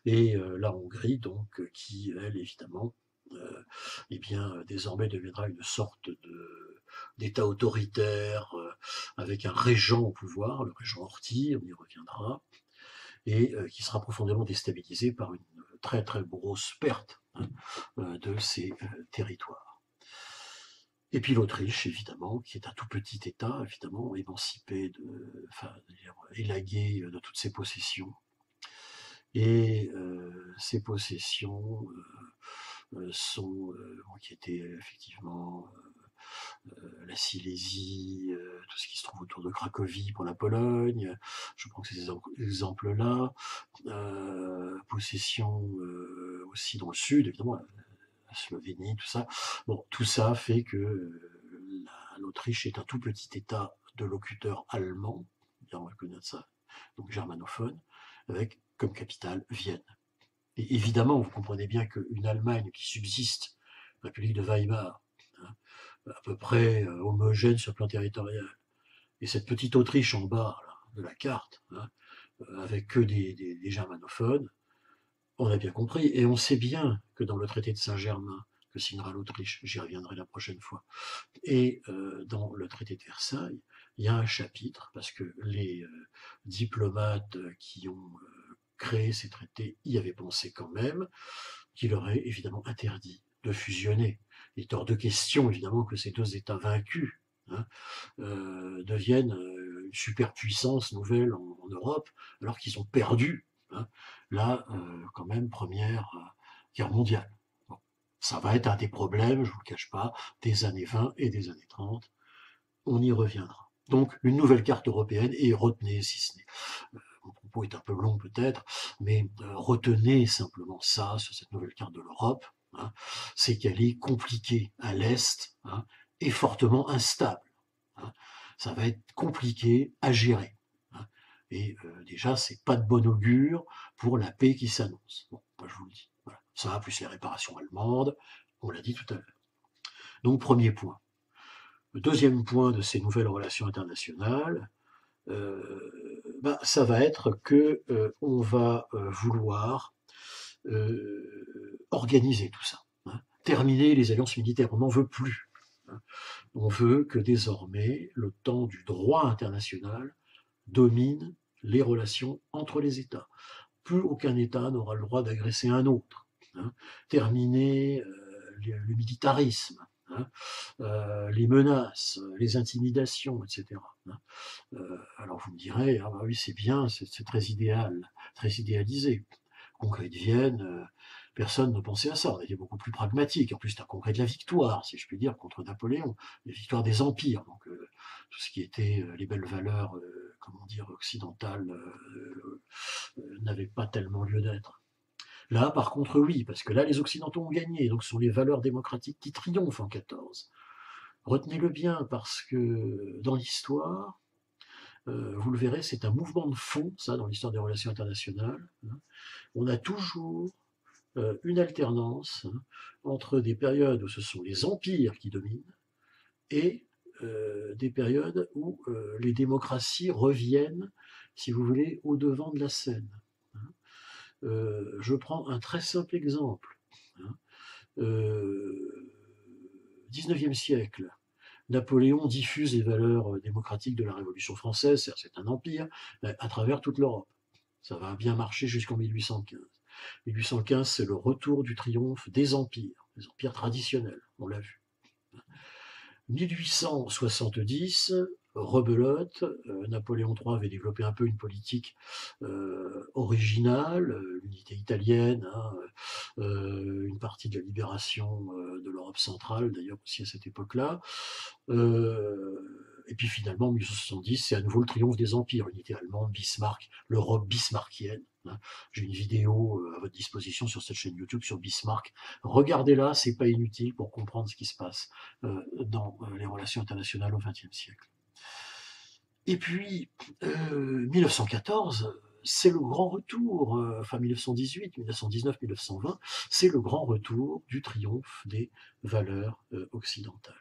et la Hongrie, donc, qui, elle, évidemment, eh bien, désormais deviendra une sorte d'État autoritaire, avec un régent au pouvoir, le régent Horthy, on y reviendra, et qui sera profondément déstabilisé par une très très grosse perte, hein, de ses territoires. Et puis l'Autriche, évidemment, qui est un tout petit État, évidemment, émancipé, enfin, élagué de toutes ses possessions. Et ces possessions qui étaient effectivement la Silésie, tout ce qui se trouve autour de Cracovie pour la Pologne, je prends que ces exemples-là, possession aussi dans le sud, évidemment, la Slovénie, tout ça. Bon, tout ça fait que l'Autriche est un tout petit État de locuteurs allemands, bien reconnaître ça, donc germanophone, avec comme capitale Vienne. Et évidemment, vous comprenez bien qu'une Allemagne qui subsiste, République de Weimar, hein, à peu près homogène sur le plan territorial, et cette petite Autriche en bas là, de la carte, hein, avec que des germanophones, on a bien compris, et on sait bien que dans le traité de Saint-Germain, que signera l'Autriche, j'y reviendrai la prochaine fois, et dans le traité de Versailles, il y a un chapitre, parce que les diplomates qui ont créé ces traités y avaient pensé quand même, qu'il aurait évidemment interdit de fusionner. Il est hors de question, évidemment, que ces deux États vaincus, hein, deviennent une superpuissance nouvelle en Europe, alors qu'ils ont perdu, hein, la quand même Première Guerre mondiale. Bon, ça va être un des problèmes, je ne vous le cache pas, des années 20 et des années 30. On y reviendra. Donc une nouvelle carte européenne, et retenez, si ce n'est, mon propos est un peu long peut-être, mais retenez simplement ça sur cette nouvelle carte de l'Europe, hein, c'est qu'elle est compliquée à l'Est, hein, et fortement instable. Hein. Ça va être compliqué à gérer. Hein. Et déjà, c'est pas de bon augure pour la paix qui s'annonce. Bon, moi, je vous le dis. Voilà. Ça, plus les réparations allemandes, on l'a dit tout à l'heure. Donc, premier point. Le deuxième point de ces nouvelles relations internationales, ça va être que on va vouloir organiser tout ça. Hein. Terminer les alliances militaires, on n'en veut plus. Hein. On veut que désormais le temps du droit international domine les relations entre les États. Plus aucun État n'aura le droit d'agresser un autre. Hein. Terminer le militarisme, hein, les menaces, les intimidations, etc. Hein. Alors vous me direz, ah bah oui c'est bien, c'est très idéal, très idéalisé. Congrès de Vienne, personne ne pensait à ça, on était beaucoup plus pragmatique. En plus c'est un congrès de la victoire, si je puis dire, contre Napoléon, la victoire des empires, donc tout ce qui était les belles valeurs, comment dire, occidentales, n'avait pas tellement lieu d'être. Là, par contre, oui, parce que là, les Occidentaux ont gagné, donc ce sont les valeurs démocratiques qui triomphent en 14. Retenez-le bien, parce que dans l'histoire, vous le verrez, c'est un mouvement de fond, ça, dans l'histoire des relations internationales. Hein. On a toujours une alternance, hein, entre des périodes où ce sont les empires qui dominent et des périodes où les démocraties reviennent, si vous voulez, au devant de la scène. Hein. Je prends un très simple exemple. Hein. 19e siècle, Napoléon diffuse les valeurs démocratiques de la Révolution française, c'est un empire, à travers toute l'Europe. Ça va bien marcher jusqu'en 1815. 1815, c'est le retour du triomphe des empires traditionnels, on l'a vu. 1870, rebelote, Napoléon III avait développé un peu une politique originale, l'unité italienne, hein, une partie de la libération de l'Europe centrale, d'ailleurs aussi à cette époque-là. Et puis finalement, en 1870, c'est à nouveau le triomphe des empires, l'unité allemande, Bismarck, l'Europe bismarckienne. Hein. J'ai une vidéo à votre disposition sur cette chaîne YouTube sur Bismarck. Regardez-la, c'est pas inutile pour comprendre ce qui se passe dans les relations internationales au XXe siècle. Et puis, 1914, c'est le grand retour, enfin 1918, 1919, 1920, c'est le grand retour du triomphe des valeurs occidentales.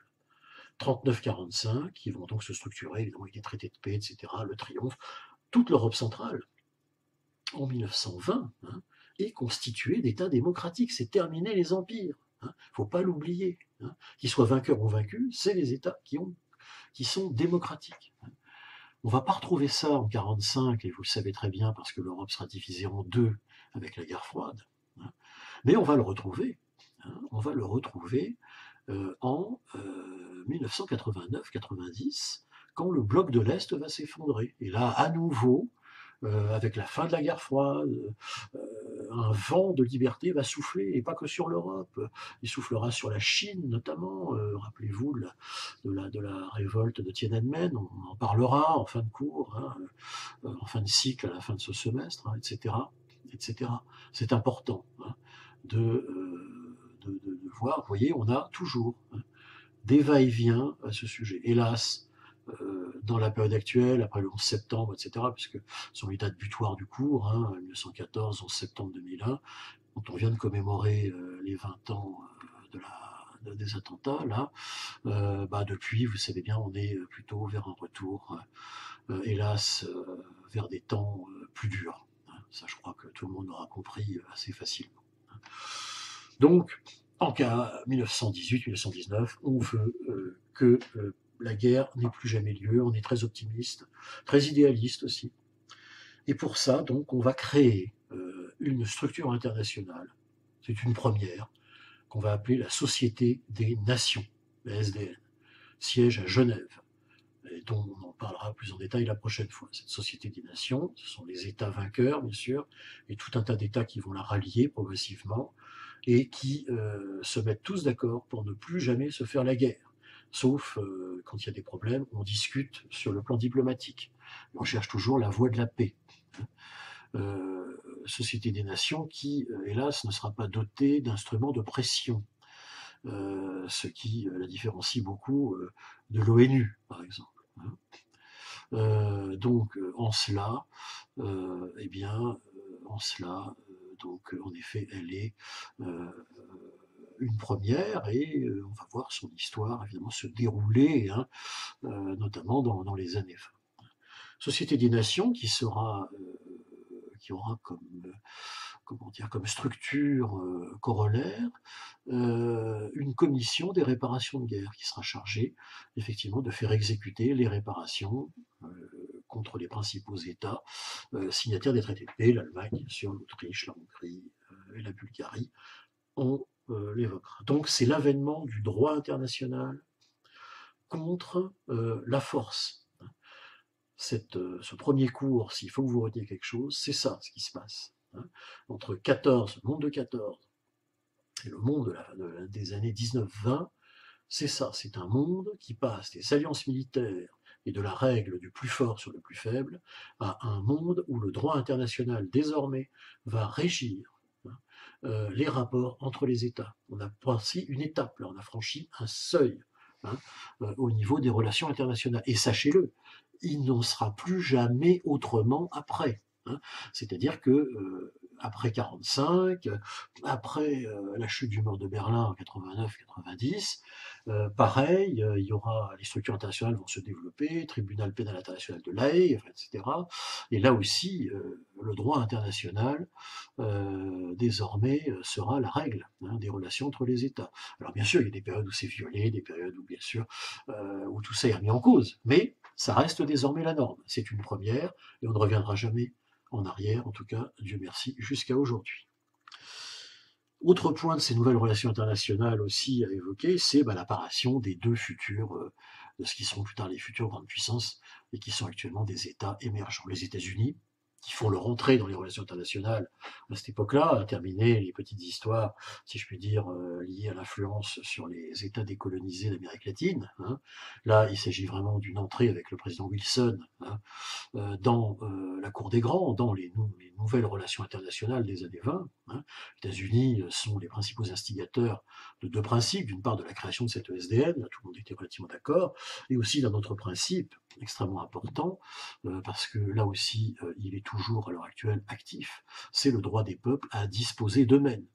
39-45, qui vont donc se structurer, évidemment, avec des traités de paix, etc., le triomphe. Toute l'Europe centrale, en 1920, hein, est constituée d'États démocratiques. C'est terminé les empires. Il ne faut pas l'oublier. Hein. Qu'ils soient vainqueurs ou vaincus, c'est les États qui sont démocratiques. On ne va pas retrouver ça en 1945, et vous le savez très bien, parce que l'Europe sera divisée en deux avec la guerre froide. Hein. Mais on va le retrouver. Hein, on va le retrouver en 1989-90, quand le bloc de l'Est va s'effondrer. Et là, à nouveau, avec la fin de la guerre froide, un vent de liberté va souffler, et pas que sur l'Europe. Il soufflera sur la Chine notamment. Rappelez-vous de la révolte de Tiananmen, on en parlera en fin de cours, hein, en fin de cycle, à la fin de ce semestre, hein, etc., etc. C'est important hein, de voir. Vous voyez, on a toujours des va-et-vient à ce sujet. Hélas, dans la période actuelle, après le 11 septembre, etc., puisque ce sont les dates butoirs du cours, hein, 1914, 11 septembre 2001, quand on vient de commémorer les 20 ans des attentats, là, depuis, vous savez bien, on est plutôt vers un retour, hélas, vers des temps plus durs. Hein. Ça, je crois que tout le monde aura compris assez facilement. Hein. Donc, en cas 1918-1919, on veut que la guerre n'ait plus jamais lieu. On est très optimiste, très idéaliste aussi. Et pour ça, donc, on va créer une structure internationale. C'est une première qu'on va appeler la Société des Nations, la SDN, siège à Genève, et dont on en parlera plus en détail la prochaine fois. Cette Société des Nations, ce sont les États vainqueurs, bien sûr, et tout un tas d'États qui vont la rallier progressivement, et qui se mettent tous d'accord pour ne plus jamais se faire la guerre. Sauf quand il y a des problèmes, on discute sur le plan diplomatique. On cherche toujours la voie de la paix. Société des Nations qui, hélas, ne sera pas dotée d'instruments de pression, ce qui la différencie beaucoup de l'ONU, par exemple. Donc, en cela, donc, en effet, elle est une première, et on va voir son histoire évidemment se dérouler, hein, notamment dans les années 20. Société des Nations qui aura comme structure corollaire une commission des réparations de guerre qui sera chargée effectivement de faire exécuter les réparations contre les principaux États signataires des traités de paix, l'Allemagne, bien sûr, l'Autriche, la Hongrie et la Bulgarie. On l'évoquera. Donc c'est l'avènement du droit international contre la force. Ce premier cours, s'il faut que vous reteniez quelque chose, c'est ça ce qui se passe. Hein. Entre 14, le monde de 14 et le monde des années 19-20, c'est ça, c'est un monde qui passe des alliances militaires et de la règle du plus fort sur le plus faible à un monde où le droit international désormais va régir les rapports entre les États. On a franchi une étape, là, on a franchi un seuil au niveau des relations internationales. Et sachez-le, il n'en sera plus jamais autrement après. Hein. C'est-à-dire que après 45, après la chute du mur de Berlin en 89-90, pareil, il y aura les structures internationales vont se développer, tribunal pénal international de l'Haye, enfin, etc. Et là aussi, le droit international désormais sera la règle hein, des relations entre les États. Alors bien sûr, il y a des périodes où c'est violé, des périodes où bien sûr où tout ça est remis en cause, mais ça reste désormais la norme. C'est une première et on ne reviendra jamais en arrière, en tout cas, Dieu merci, jusqu'à aujourd'hui. Autre point de ces nouvelles relations internationales aussi à évoquer, c'est l'apparition des deux futurs, de ce qui seront plus tard les futures grandes puissances et qui sont actuellement des États émergents. Les États-Unis, qui font leur entrée dans les relations internationales à cette époque-là, à terminer les petites histoires, si je puis dire, liées à l'influence sur les États décolonisés d'Amérique latine. Hein. Là, il s'agit vraiment d'une entrée avec le président Wilson hein, dans la cour des grands, dans les nouvelles relations internationales des années 20. Hein. Les États-Unis sont les principaux instigateurs de deux principes, d'une part de la création de cette ESDN, là, tout le monde était relativement d'accord, et aussi d'un autre principe extrêmement important, parce que là aussi il est toujours à l'heure actuelle actif, c'est le droit des peuples à disposer d'eux-mêmes,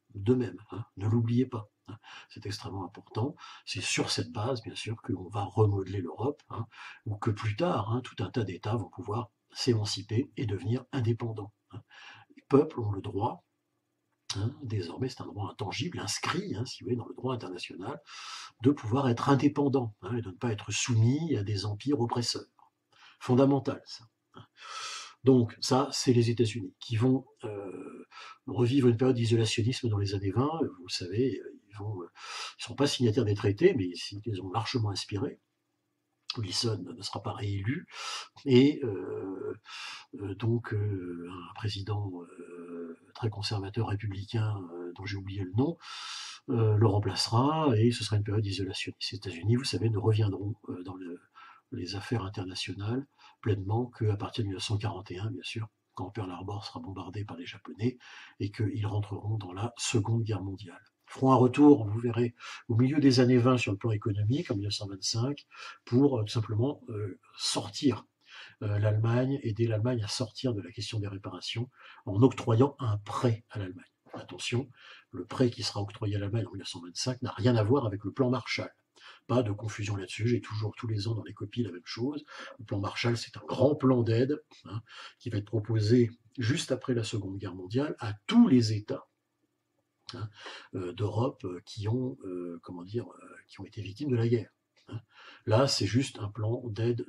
hein, ne l'oubliez pas. Hein. C'est extrêmement important. C'est sur cette base, bien sûr, qu'on va remodeler l'Europe, hein, ou que plus tard, hein, tout un tas d'États vont pouvoir s'émanciper et devenir indépendants. Hein. Les peuples ont le droit, hein, désormais c'est un droit intangible, inscrit, hein, si vous voulez, dans le droit international, de pouvoir être indépendants hein, et de ne pas être soumis à des empires oppresseurs. Fondamental, ça. Hein. Donc ça, c'est les États-Unis qui vont revivre une période d'isolationnisme dans les années 20. Vous le savez, ils ne sont pas signataires des traités, mais ils les ont largement inspirés. Wilson ne sera pas réélu, et donc un président très conservateur républicain dont j'ai oublié le nom le remplacera, et ce sera une période isolationniste. Les États-Unis, vous savez, ne reviendront dans les affaires internationales pleinement qu'à partir de 1941, bien sûr, quand Pearl Harbor sera bombardé par les Japonais et qu'ils rentreront dans la Seconde Guerre mondiale. Ils feront un retour, vous verrez, au milieu des années 20 sur le plan économique, en 1925, pour tout simplement sortir l'Allemagne, aider l'Allemagne à sortir de la question des réparations en octroyant un prêt à l'Allemagne. Attention, le prêt qui sera octroyé à l'Allemagne en 1925 n'a rien à voir avec le plan Marshall. Pas de confusion là-dessus, j'ai toujours tous les ans dans les copies la même chose. Le plan Marshall, c'est un grand plan d'aide hein, qui va être proposé juste après la Seconde Guerre mondiale à tous les États hein, d'Europe qui ont, qui ont été victimes de la guerre. Hein. Là, c'est juste un plan d'aide,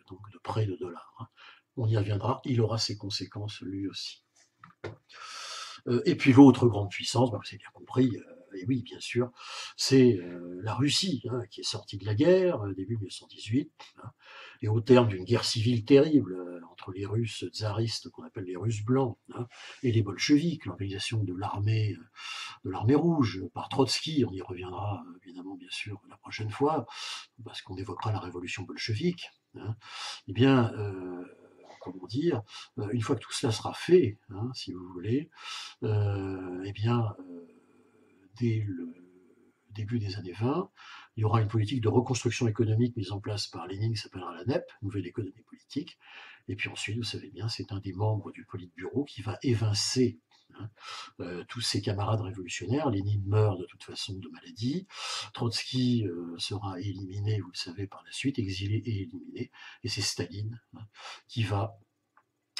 donc de prêt de dollars. Hein. On y reviendra, il aura ses conséquences lui aussi. Et puis l'autre grande puissance, vous avez bien compris, et oui, bien sûr, c'est la Russie, hein, qui est sortie de la guerre, début 1918, hein, et au terme d'une guerre civile terrible entre les Russes tsaristes, qu'on appelle les Russes blancs, hein, et les bolcheviks, l'organisation de l'armée rouge par Trotsky, on y reviendra évidemment, bien sûr, la prochaine fois, parce qu'on évoquera la révolution bolchevique, hein, eh bien, comment dire, une fois que tout cela sera fait, hein, si vous voulez, eh bien, dès le début des années 20, il y aura une politique de reconstruction économique mise en place par Lénine qui s'appellera la NEP, Nouvelle économie politique. Et puis ensuite, vous savez bien, c'est un des membres du Politburo qui va évincer hein, tous ses camarades révolutionnaires. Lénine meurt de toute façon de maladie. Trotsky sera éliminé, vous le savez, par la suite, exilé et éliminé. Et c'est Staline hein, qui va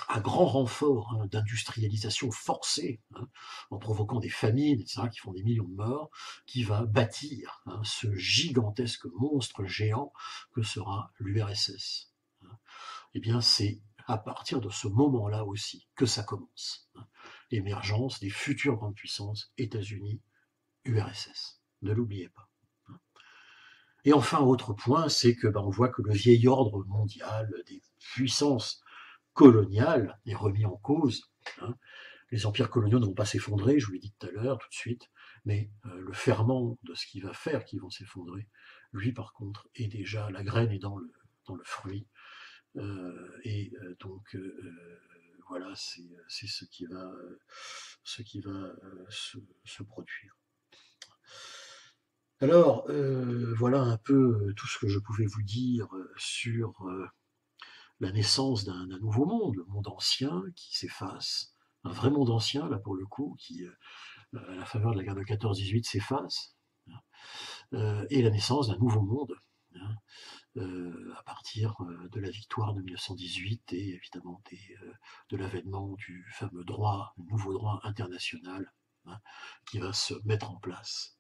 à grand renfort hein, d'industrialisation forcée, hein, en provoquant des famines, etc., qui font des millions de morts, qui va bâtir hein, ce gigantesque monstre géant que sera l'URSS. Hein. Eh bien, c'est à partir de ce moment-là aussi que ça commence. Hein. L'émergence des futures grandes puissances, États-Unis, URSS. Ne l'oubliez pas. Hein. Et enfin, autre point, c'est que on voit que le vieil ordre mondial des puissances colonial est remis en cause. Hein. Les empires coloniaux ne vont pas s'effondrer, je vous l'ai dit tout à l'heure, tout de suite, mais le ferment de ce qui va faire qu'ils vont s'effondrer, lui par contre, est déjà, la graine est dans le fruit, donc voilà, c'est ce qui va, se produire. Alors, voilà un peu tout ce que je pouvais vous dire sur la naissance d'un nouveau monde, le monde ancien qui s'efface un vrai monde ancien, là pour le coup, qui, à la faveur de la guerre de 14-18, s'efface, et la naissance d'un nouveau monde, hein, à partir de la victoire de 1918 et évidemment de l'avènement du fameux droit, du nouveau droit international, hein, qui va se mettre en place.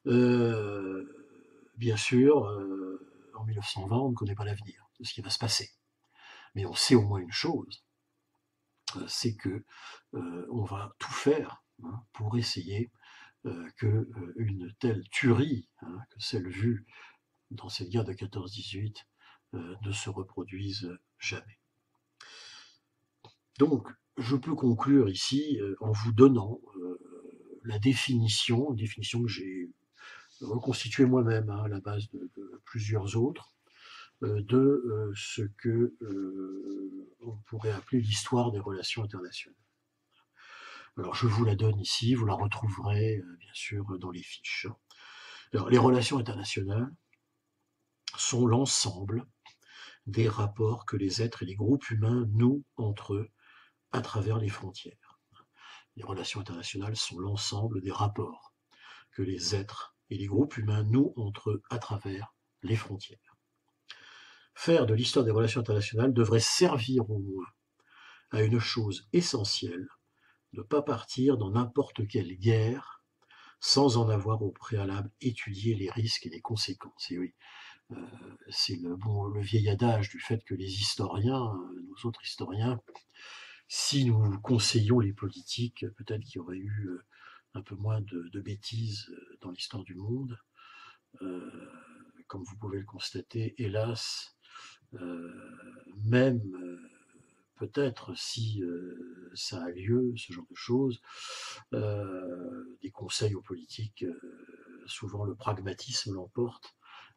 Bien sûr, en 1920, on ne connaît pas l'avenir de ce qui va se passer. Mais on sait au moins une chose, c'est que on va tout faire, hein, pour essayer que une telle tuerie, hein, que celle vue dans cette guerre de 14-18 ne se reproduise jamais. Donc, je peux conclure ici en vous donnant la définition, une définition que j'ai reconstituée moi-même, hein, à la base de plusieurs autres, de ce que on pourrait appeler l'histoire des relations internationales. Alors, je vous la donne ici, vous la retrouverez bien sûr dans les fiches. Alors, les relations internationales sont l'ensemble des rapports que les êtres et les groupes humains nouent entre eux à travers les frontières. Les relations internationales sont l'ensemble des rapports que les êtres et les groupes humains nouent entre eux à travers les frontières. Faire de l'histoire des relations internationales devrait servir au moins à une chose essentielle, ne pas partir dans n'importe quelle guerre sans en avoir au préalable étudié les risques et les conséquences. Et oui, c'est le vieil adage du fait que les historiens, nos autres historiens, si nous conseillons les politiques, peut-être qu'il y aurait eu un peu moins de bêtises dans l'histoire du monde. Comme vous pouvez le constater, hélas, même peut-être si ça a lieu, ce genre de choses, des conseils aux politiques, souvent le pragmatisme l'emporte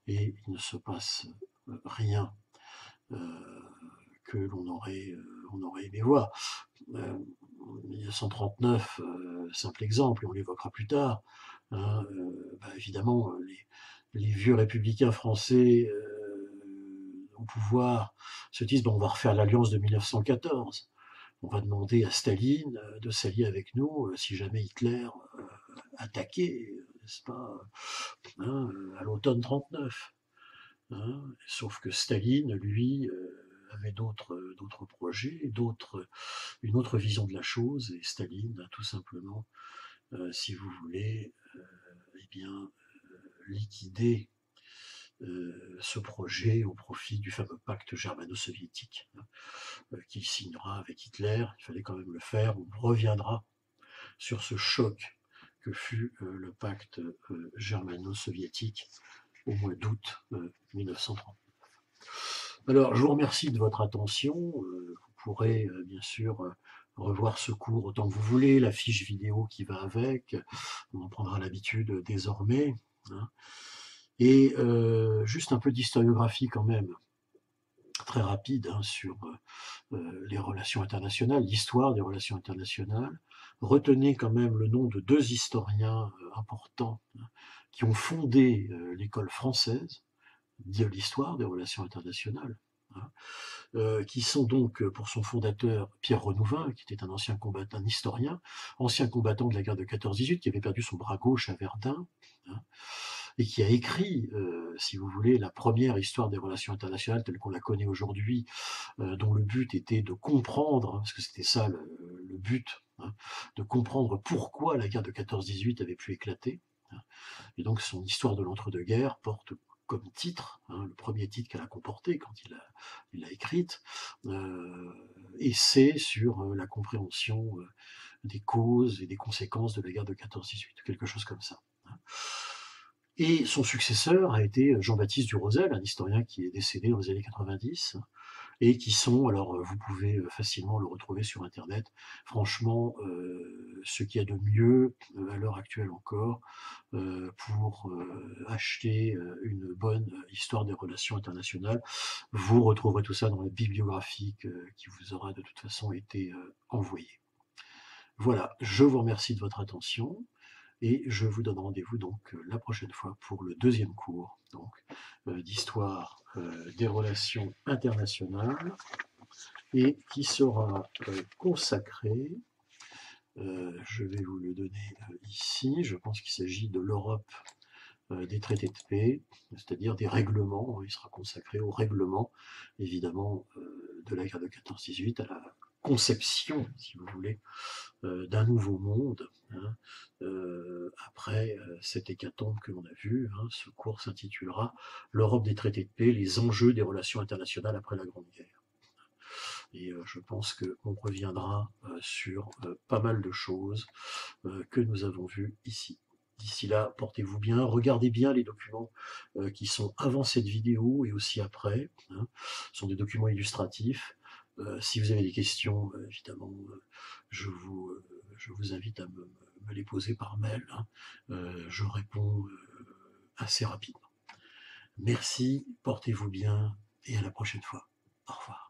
et il ne se passe rien que on aurait aimé voir. 1939, simple exemple, et on l'évoquera plus tard, hein, évidemment, les vieux républicains français au pouvoir se disent on va refaire l'alliance de 1914. On va demander à Staline de s'allier avec nous si jamais Hitler attaquait, n'est-ce pas, hein, à l'automne 39. Hein, sauf que Staline, lui, avait d'autres projets, une autre vision de la chose, et Staline a tout simplement, si vous voulez, eh bien, liquidé ce projet au profit du fameux pacte germano-soviétique qu'il signera avec Hitler. Il fallait quand même le faire. On reviendra sur ce choc que fut le pacte germano-soviétique au mois d'août 1930. Alors, je vous remercie de votre attention. Vous pourrez bien sûr revoir ce cours autant que vous voulez, la fiche vidéo qui va avec. On en prendra l'habitude désormais. Hein. Et juste un peu d'historiographie quand même, très rapide, hein, sur les relations internationales, l'histoire des relations internationales. Retenez quand même le nom de deux historiens importants, hein, qui ont fondé l'école française de l'histoire des relations internationales, hein, qui sont donc pour son fondateur Pierre Renouvin, qui était un ancien combattant, un historien, ancien combattant de la guerre de 14-18, qui avait perdu son bras gauche à Verdun, hein, et qui a écrit, si vous voulez, la première histoire des relations internationales telle qu'on la connaît aujourd'hui, dont le but était de comprendre, hein, parce que c'était ça le but, hein, de comprendre pourquoi la guerre de 14-18 avait pu éclater. Hein. Et donc son histoire de l'entre-deux-guerres porte comme titre, hein, le premier titre qu'elle a comporté quand il l'a écrite, essai sur la compréhension des causes et des conséquences de la guerre de 14-18, quelque chose comme ça. Hein. Et son successeur a été Jean-Baptiste Durosel, un historien qui est décédé dans les années 90, et qui sont, alors vous pouvez facilement le retrouver sur Internet, franchement, ce qu'il y a de mieux à l'heure actuelle encore pour acheter une bonne histoire des relations internationales. Vous retrouverez tout ça dans la bibliographie qui vous aura de toute façon été envoyée. Voilà, je vous remercie de votre attention. Et je vous donne rendez-vous donc la prochaine fois pour le deuxième cours donc d'histoire des relations internationales. et qui sera consacré, je vais vous le donner ici, je pense qu'il s'agit de l'Europe des traités de paix, c'est-à-dire des règlements. Il sera consacré au règlement, évidemment, de la guerre de 14-18, à la conception, si vous voulez, d'un nouveau monde, hein, après cette hécatombe que l'on a vue. Hein. Ce cours s'intitulera L'Europe des traités de paix, les enjeux des relations internationales après la Grande Guerre. Et je pense qu'on reviendra sur pas mal de choses que nous avons vues ici. D'ici là, portez-vous bien, regardez bien les documents qui sont avant cette vidéo et aussi après. Hein. Ce sont des documents illustratifs. Si vous avez des questions, évidemment, je vous invite à me les poser par mail. Hein. Je réponds assez rapidement. Merci, portez-vous bien et à la prochaine fois. Au revoir.